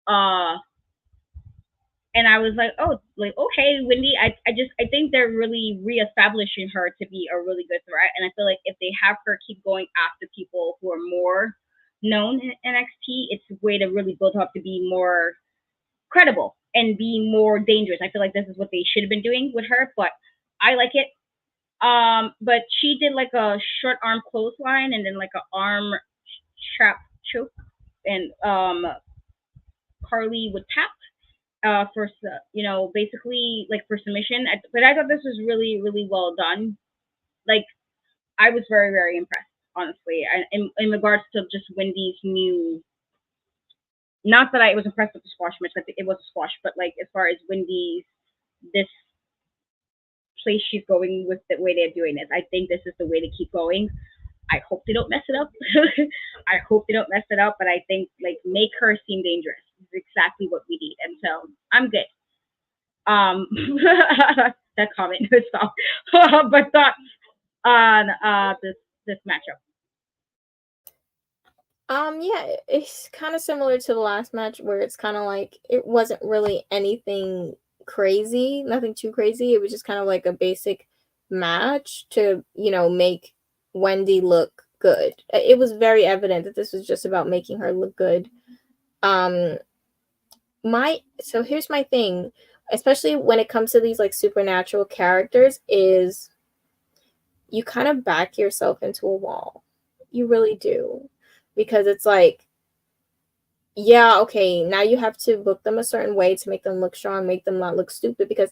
Uh, and I was like, oh, like okay, Wendy. I think they're really reestablishing her to be a really good threat, and I feel like if they have her keep going after people who are more known in NXT, it's a way to really build her up to be more credible and be more dangerous. I feel like this is what they should have been doing with her, but I like it. But she did like a short arm clothesline and then like an arm trap choke, and Carly would tap for basically like for submission. But I thought this was really really well done. Like I was very very impressed, honestly. In regards to just Wendy's new, not that I was impressed with the squash match, but it was a squash, but like as far as Wendy's this place she's going with the way they're doing this, I think this is the way to keep going. I hope they don't mess it up. I hope they don't mess it up, but I think like make her seem dangerous is exactly what we need, and so I'm good. Um, that comment stop. But thoughts on this matchup? Yeah, it's kind of similar to the last match where it's kind of like it wasn't really anything crazy, nothing too crazy. It was just kind of like a basic match to, make Wendy look good. It was very evident that this was just about making her look good. Um so here's my thing, especially when it comes to these like supernatural characters, is you kind of back yourself into a wall. You really do. Because it's like, yeah, okay, now you have to book them a certain way to make them look strong, make them not look stupid. Because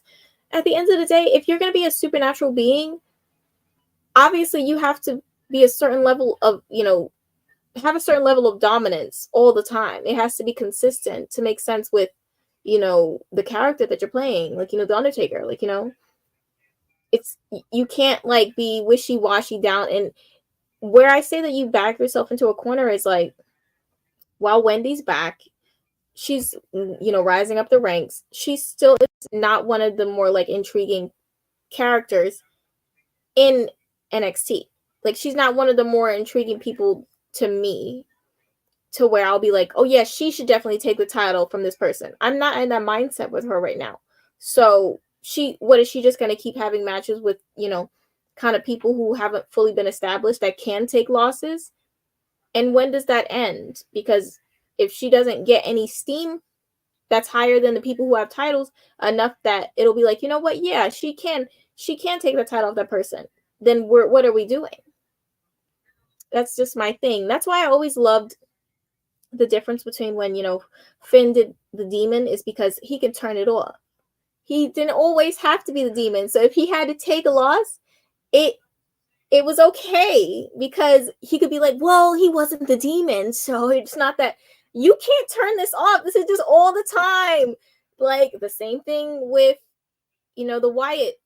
at the end of the day, if you're going to be a supernatural being, obviously you have to be a certain level of, have a certain level of dominance all the time. It has to be consistent to make sense with, the character that you're playing. Like, the Undertaker, like, it's, you can't like be wishy-washy down. And where I say that you back yourself into a corner is like, while Wendy's back, she's rising up the ranks. She still is not one of the more like intriguing characters in NXT. Like she's not one of the more intriguing people to me, to where I'll be like, oh yeah, she should definitely take the title from this person. I'm not in that mindset with her right now. So what is she just going to keep having matches with, kind of people who haven't fully been established that can take losses? And when does that end? Because if she doesn't get any steam that's higher than the people who have titles enough that it'll be like, you know what? Yeah, she can take the title of that person. Then what are we doing? That's just my thing. That's why I always loved the difference between when, Finn did the demon, is because he can turn it off. He didn't always have to be the demon. So if he had to take a loss, it was okay, because he could be like, well, he wasn't the demon, so it's not that. You can't turn this off. This is just all the time. Like the same thing with, the Wyatt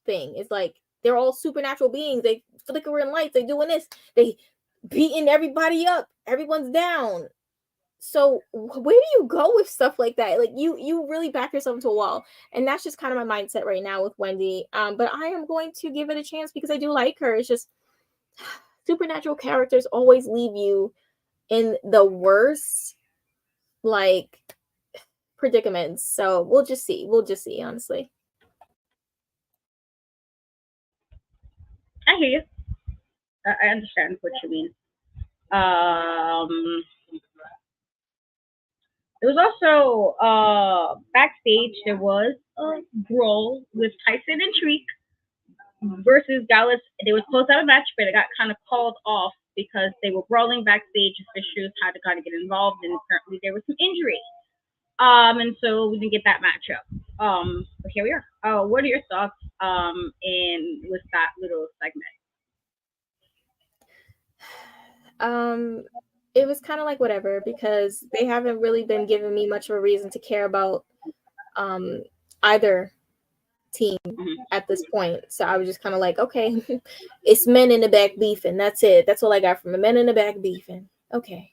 thing. It's like they're all supernatural beings. They flickering lights. They doing this. They beating everybody up. Everyone's down. So where do you go with stuff like that? Like you really back yourself into a wall, and that's just kind of my mindset right now with Wendy. But I am going to give it a chance because I do like her. It's just supernatural characters always leave you in the worst, like, predicaments. So we'll just see. Honestly. I hear you. I understand what you mean. There was also backstage. There was a brawl with Tyson and Shriek versus Gallus. They were supposed to have a match, but it got kind of called off because they were brawling backstage. Officials had to kind of get involved, and apparently there was some injury. And so we didn't get that matchup. But here we are. What are your thoughts in with that little segment? It was kind of like whatever, because they haven't really been giving me much of a reason to care about either team at this point. So I was just kind of like, okay, it's men in the back beefing. That's it. That's all I got from the men in the back beefing. Okay.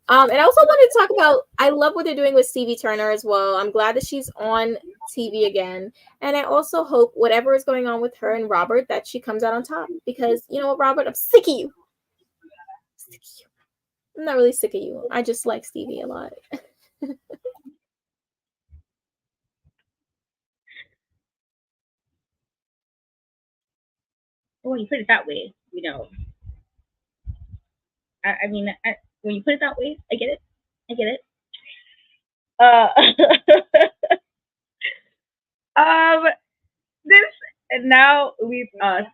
And I also wanted to talk about, I love what they're doing with Stevie Turner as well. I'm glad that she's on TV again. And I also hope whatever is going on with her and Robert, that she comes out on top. Because, you know what, Robert, I'm sick of you. I'm not really sick of you. I just like Stevie a lot. Well, when you put it that way, I mean, when you put it that way, I get it. This and now leads us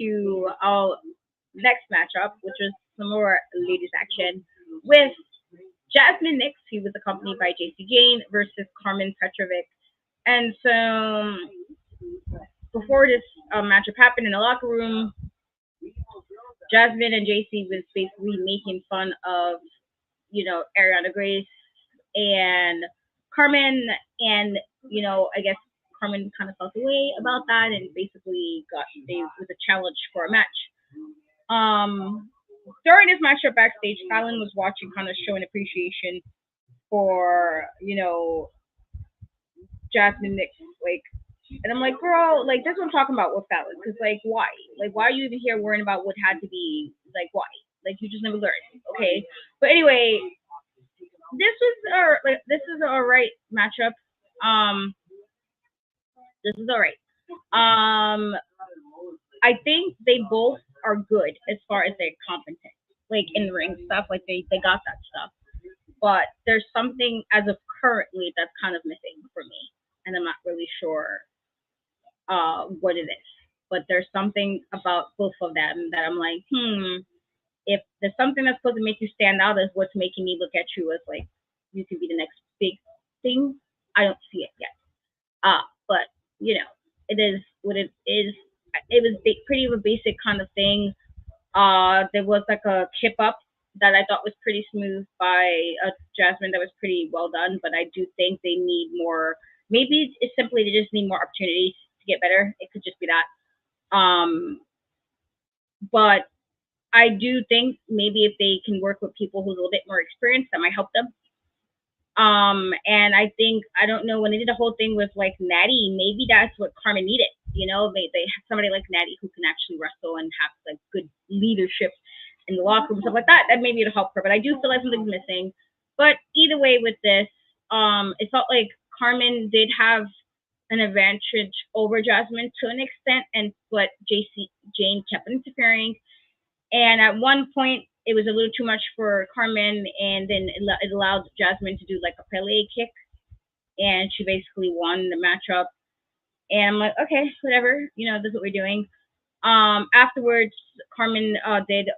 to our next matchup, which was some more ladies action with Jasmine Nix, who was accompanied by JC Jane, versus Carmen Petrovic. And so before this matchup happened in the locker room, Jasmine and JC was basically making fun of, Ariana Grace and Carmen, and I guess Carmen kind of felt away about that, and basically it was a challenge for a match. During this matchup backstage, Fallon was watching, kind of showing appreciation for Jasmine Nix, like, and I'm like, girl, like, that's what I'm talking about with Fallon, because why, why are you even here worrying about what had to be, why, you just never learned, okay? But anyway, this is a right matchup. This is all right. I think they both are good as far as they're competent, in the ring stuff. They got that stuff, but there's something as of currently that's kind of missing for me, and I'm not really sure what it is. But there's something about both of them that I'm like, if there's something that's supposed to make you stand out as what's making me look at you as you can be the next big thing, I don't see it yet. But it is what it is. It was pretty of a basic kind of thing. There was a chip up that I thought was pretty smooth by Jasmine. That was pretty well done, but I do think they need more. Maybe it's simply they just need more opportunities to get better. It could just be that. But I do think maybe if they can work with people who's a little bit more experienced, that might help them. And I think, I don't know, when they did the whole thing with Natty, maybe that's what Carmen needed. They have somebody like Natty who can actually wrestle and have good leadership in the locker room, stuff like that. That maybe it'll help her. But I do feel like something's missing. But either way, with this, it felt like Carmen did have an advantage over Jasmine to an extent, but Jane kept interfering. And at one point, it was a little too much for Carmen, and then it allowed Jasmine to do a Pele kick, and she basically won the matchup. And I'm like, okay, whatever, this is what we're doing. Afterwards, Carmen did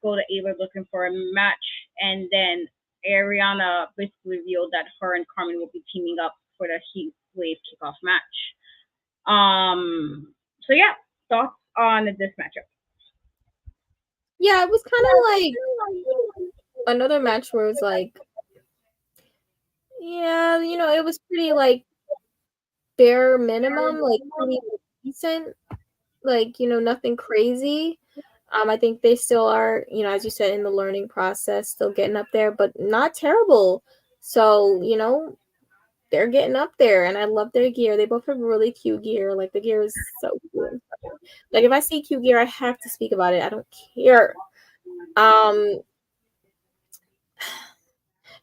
go to Ava looking for a match, and then Ariana basically revealed that her and Carmen will be teaming up for the Heatwave kickoff match. So yeah, thoughts on this matchup? Yeah, it was kind of like another match where it was yeah, it was pretty bare minimum, pretty decent, nothing crazy. I think they still are, as you said, in the learning process, still getting up there, but not terrible. So, they're getting up there, and I love their gear. They both have really cute gear. The gear is so cute. If I see cute gear, I have to speak about it. I don't care.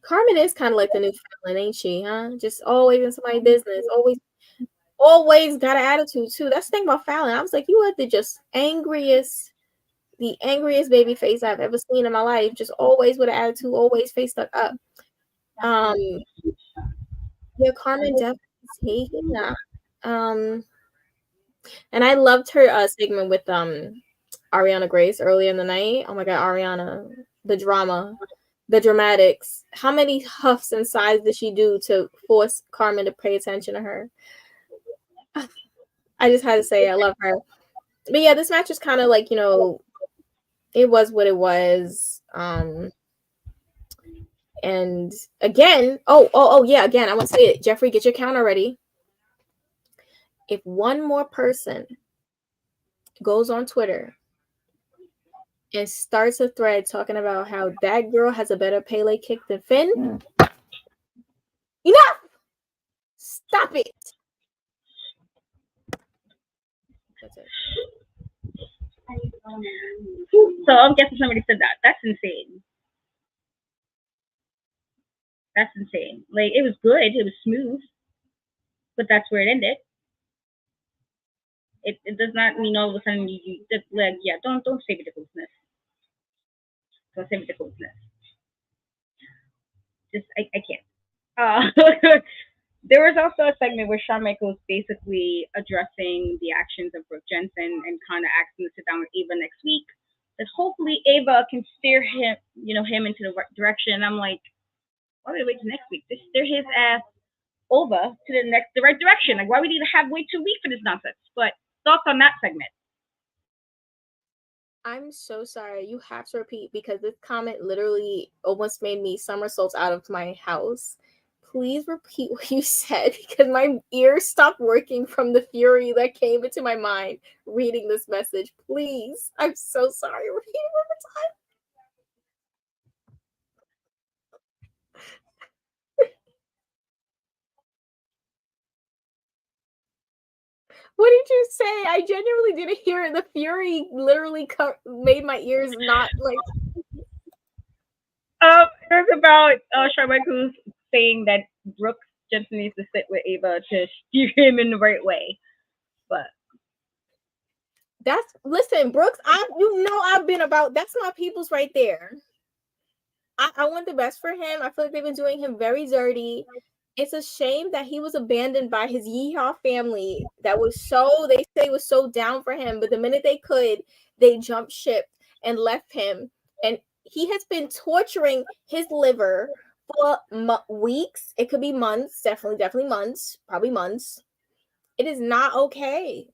Carmen is kind of like the new Fallon, ain't she? Huh? Just always in somebody's business. Always got an attitude too. That's the thing about Fallon. I was like, you are the angriest baby face I've ever seen in my life. Just always with an attitude, always face stuck up. Yeah, Carmen definitely taking that. And I loved her segment with Ariana Grace earlier in the night. Oh my god, Ariana, the drama, the dramatics. How many huffs and sighs did she do to force Carmen to pay attention to her? I just had to say I love her. But yeah, this match is kind of like, it was what it was. And again, again, I want to say it. Jeffrey, get your counter ready. If one more person goes on Twitter and starts a thread talking about how that girl has a better Pele kick than Finn, enough! Stop it! That's it. So I'm guessing somebody said that. That's insane. That's insane. Like, it was good. It was smooth. But that's where it ended. It does not mean all of a sudden you just like, yeah, don't say ridiculousness. Don't say ridiculousness. Just I can't. There was also a segment where Shawn Michaels basically addressing the actions of Brooke Jensen and kind of asking to sit down with Ava next week. That hopefully Ava can steer him, him into the right direction. And I'm like, why do we wait till next week? Just steer his ass over to the right direction. Like, why we need to wait 2 weeks for this nonsense? But thoughts on that segment? I'm so sorry. You have to repeat because this comment literally almost made me somersaults out of my house. Please repeat what you said because my ears stopped working from the fury that came into my mind reading this message. Please. I'm so sorry. Repeat it one more time. What did you say? I genuinely didn't hear it. The fury literally made my ears not like. It was about Shawn Michaels saying that Brooke Jensen needs to sit with Ava to steer him in the right way. But listen, Brooks. I've been about. That's my people's right there. I want the best for him. I feel like they've been doing him very dirty. It's a shame that he was abandoned by his Yeehaw family that they say was so down for him, but the minute they could, they jumped ship and left him. And he has been torturing his liver for weeks. It could be months, definitely months, probably months. It is not okay.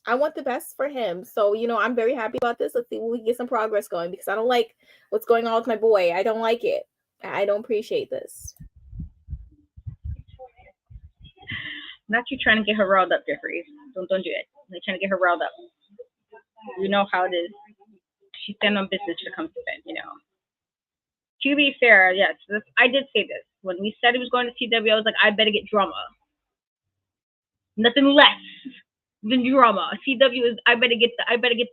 I want the best for him. So, I'm very happy about this. Let's see when we get some progress going because I don't like what's going on with my boy. I don't like it. I don't appreciate this. Not you trying to get her riled up, Jeffrey. Don't do it. They're trying to get her riled up. You know how it is. She stand on business when it comes to Finn, To be fair, yes, I did say this. When we said he was going to CW, I was like, I better get drama. Nothing less than drama. CW is I better get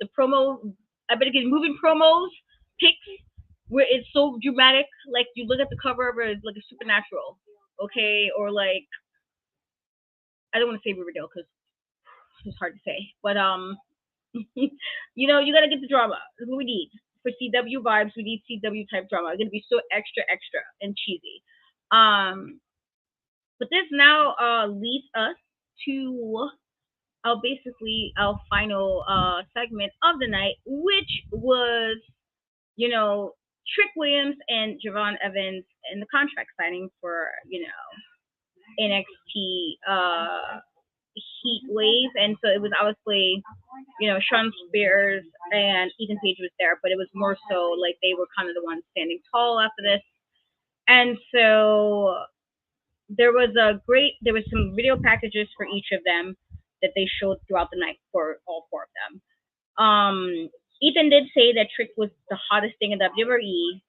the promo. I better get moving promos, pics where it's so dramatic. Like you look at the cover of it, it's like a Supernatural, okay, or like I don't want to say Riverdale because it's hard to say, but you gotta get the drama. That's what we need for CW vibes. We need CW type drama. It's gonna be so extra and cheesy. But this now leads us to basically our final segment of the night, which was, Trick Williams and Javon Evans in the contract signing for, NXT Heatwave. And so it was obviously, Sean Spears and Ethan Page was there, but it was more so like they were kind of the ones standing tall after this. And so there was some video packages for each of them that they showed throughout the night for all four of them. Ethan did say that Trick was the hottest thing in WWE,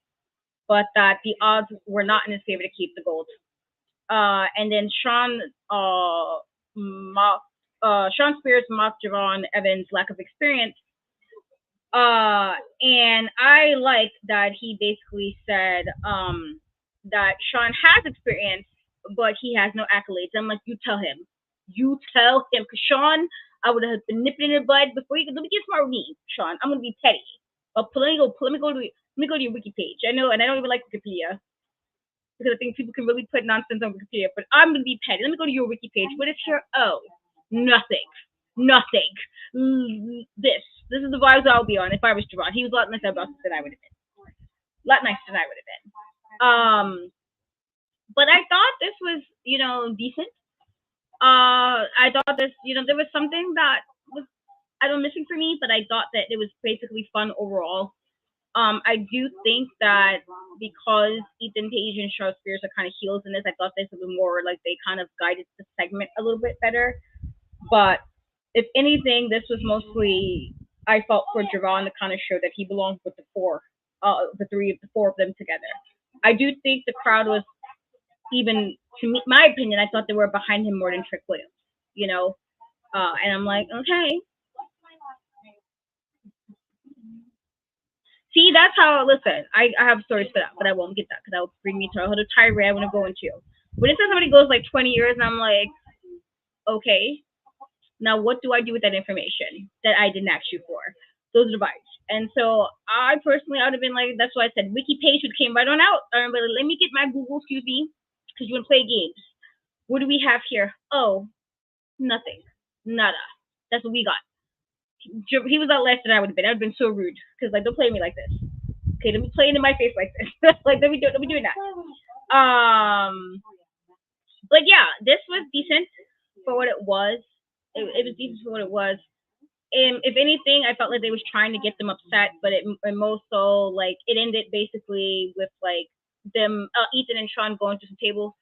but that the odds were not in his favor to keep the gold. And then Sean Spears mocked Javon Evans' lack of experience. And I liked that he basically said, that Sean has experience, but he has no accolades. I'm like, you tell him, because Sean, I would have been nipping in the bud before you could. Let me get smart with me, Sean. I'm gonna be petty. Let me go to your wiki page. I know, and I don't even like Wikipedia because I think people can really put nonsense on Wikipedia. But I'm gonna be petty. Let me go to your wiki page. What is here? Oh, nothing. This is the vibes I'll be on if I was Javon. He was a lot nicer about this than I would have been. A lot nicer than I would have been. But I thought this was, decent. I thought this, there was something that was, I don't know, missing for me, but I thought that it was basically fun overall. I do think that because Ethan Page and Charlotte Spears are kind of heels in this, I thought this would be more like they kind of guided the segment a little bit better. But if anything, this was mostly, I felt, for Javon to kind of show that he belonged with the four of them together. I do think the crowd was, even to me, my opinion, I thought they were behind him more than Trick Williams, and I'm like, okay. See, that's how, listen, I have stories for that, but I won't get that because that will bring me to a whole tirade I want to go into. But if somebody goes like 20 years and I'm like, okay, now what do I do with that information that I didn't ask you for? Those are the vibes. And so I personally, I would have been like, that's why I said Wiki page would came right on out. But let me get my Google, excuse me, because you want to play games. What do we have here? Oh, nothing. Nada. That's what we got. He was out less than I would have been. I would have been so rude. Because, like, don't play me like this. Okay, let me play it in my face like this. Like, let me do that. But yeah, this was decent for what it was. It was decent for what it was. And if anything, I felt like they was trying to get them upset, but it most so, like, it ended basically with, like, them, Ethan and Sean going to some tables,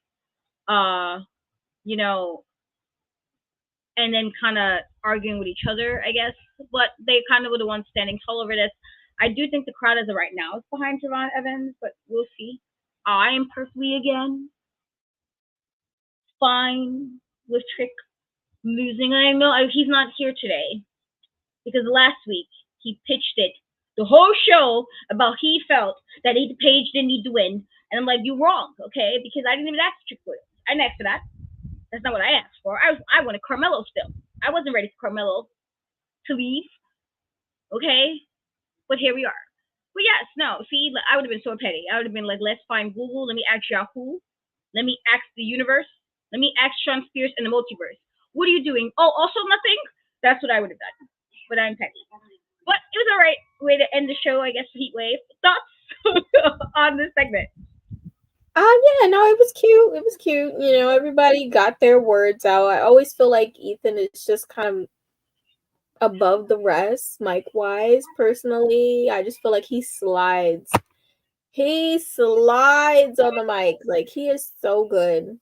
and then kind of arguing with each other, I guess. But they kind of were the ones standing tall over this. I do think the crowd as of right now is behind Javon Evans, but we'll see. I am perfectly, again, fine with Trick losing. I know he's not here today because last week he pitched it the whole show about he felt that Ethan Page didn't need to win. And I'm like, you're wrong, okay? Because I didn't even ask Trick Williams. I didn't ask for that. That's not what I asked for. I wanted Carmelo still. I wasn't ready for Carmelo to leave. Okay? But here we are. But yes, no. See, I would have been so petty. I would have been like, let's find Google. Let me ask Yahoo. Let me ask the universe. Let me ask Sean Spears and the multiverse. What are you doing? Oh, also nothing? That's what I would have done. But I'm petty. But it was all right way to end the show, I guess, Heatwave. Thoughts on this segment? Yeah, no, it was cute. It was cute. Everybody got their words out. I always feel like Ethan is just kind of above the rest, mic-wise, personally. I just feel like he slides. He slides on the mic. Like, he is so good.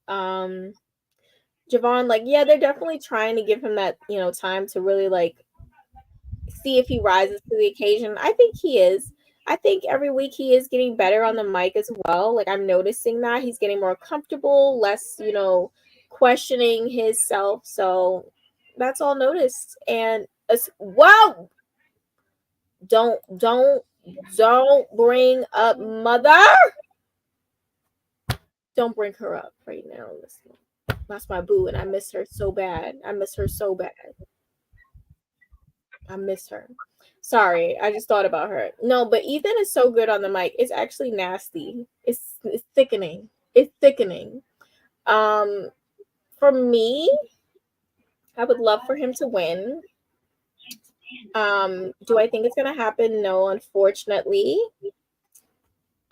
Javon, like, yeah, they're definitely trying to give him that, time to really, like, see if he rises to the occasion. I think he is. I think every week he is getting better on the mic as well. Like, I'm noticing that he's getting more comfortable, less, questioning his self. So that's all noticed. And whoa, don't bring up mother. Don't bring her up right now. Listen, that's my boo, and I miss her so bad. I miss her. Sorry, I just thought about her. No, but Ethan is so good on the mic. It's actually nasty. It's thickening. It's thickening. For me, I would love for him to win. Do I think it's gonna happen? No, unfortunately.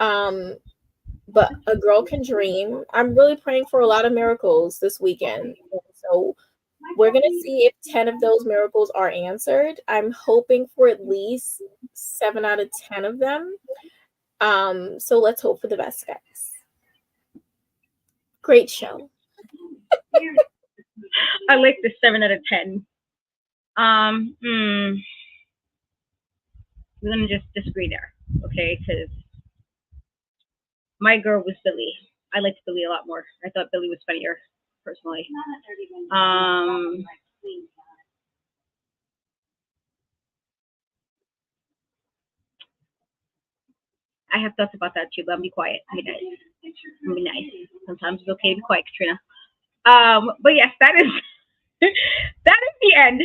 But a girl can dream. I'm really praying for a lot of miracles this weekend. So we're going to see if 10 of those miracles are answered. I'm hoping for at least 7 out of 10 of them. So let's hope for the best, guys. Great show. I like the 7 out of 10. We're going to just disagree there, okay? Because my girl was Billy. I liked Billy a lot more. I thought Billy was funnier, personally. I have thoughts about that too, but I'm be quiet. Be nice. Be nice. Sometimes it's okay to be quiet, Katrina. But yes, that is that is the end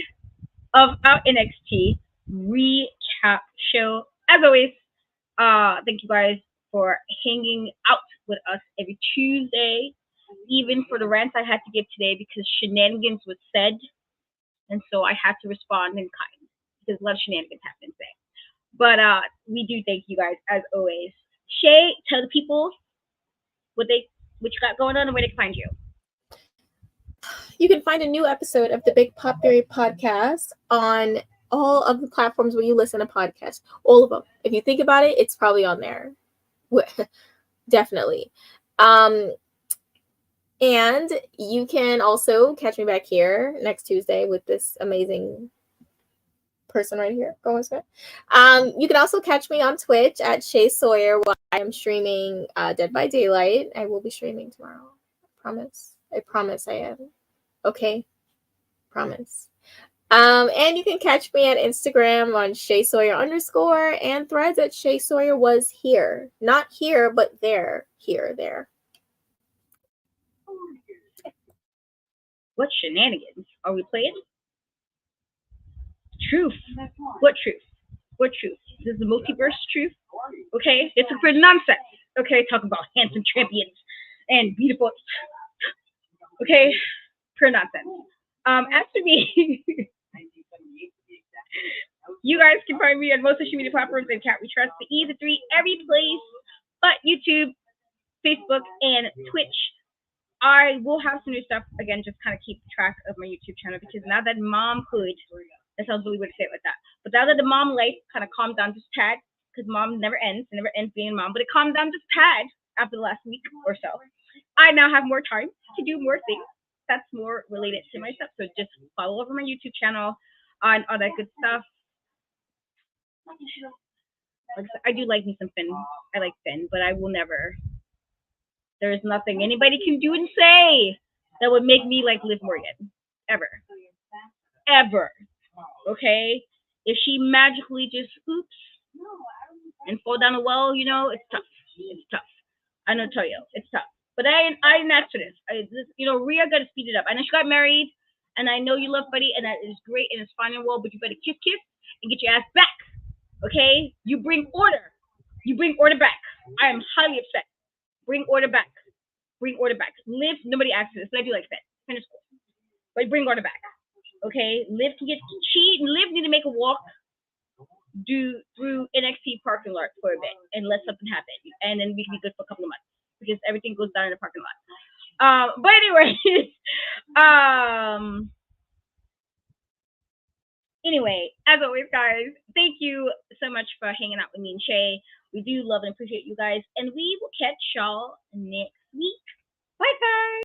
of our NXT recap show. As always, thank you guys for hanging out with us every Tuesday, even for the rants I had to give today because shenanigans was said, and so I had to respond in kind because a lot of shenanigans happened today. But we do thank you guys as always. Shay, tell the people what you got going on and where they can find you. You can find a new episode of the Big Pop Theory podcast on all of the platforms where you listen to podcasts. All of them. If you think about it, it's probably on there. Definitely. And you can also catch me back here next Tuesday with this amazing person right here. Go on. You can also catch me on Twitch at Shay Sawyer while I am streaming Dead by Daylight. I will be streaming tomorrow. I promise I am. Okay. Promise. And you can catch me at Instagram on Shay Sawyer _ and Threads at Shay Sawyer was here. Not here, but there. Here, there. What shenanigans are we playing? Truth. What truth? What truth? This is the multiverse truth. Okay? It's for nonsense. Okay? Talk about handsome champions and beautiful. Okay? Pure nonsense. As for me, you guys can find me on most social media platforms and Cat We Trust, the E, the 3, every place but YouTube, Facebook, and Twitch. I will have some new stuff again, just kind of keep track of my YouTube channel because now that momhood, that sounds really weird to say it like that, but now that the mom life kind of calmed down just tad, because mom never ends being a mom, but it calmed down just tad after the last week or so. I now have more time to do more things that's more related to my stuff. So just follow over my YouTube channel on all that good stuff. I do like me some Finn. I like Finn, but I will never. There is nothing anybody can do and say that would make me like Liv Morgan. Ever. Okay? If she magically just oops and fall down a well, it's tough. It's tough. I know, tell you, it's tough. But I didn't ask for this. Rhea got to speed it up. I know she got married, and I know you love Buddy, and that is great, and it's fine and well, but you better kiss and get your ass back. Okay? You bring order. You bring order back. I am highly upset. Bring order back. Liv, nobody asked for this, but I do like that. Finish cool. But bring order back. Okay? Liv can get cheat, and Liv need to make a walk through NXT parking lot for a bit and let something happen, and then we can be good for a couple of months because everything goes down in the parking lot. But anyways, anyway, as always, guys, thank you so much for hanging out with me and Shay. We do love and appreciate you guys, and we will catch y'all next week. Bye, guys.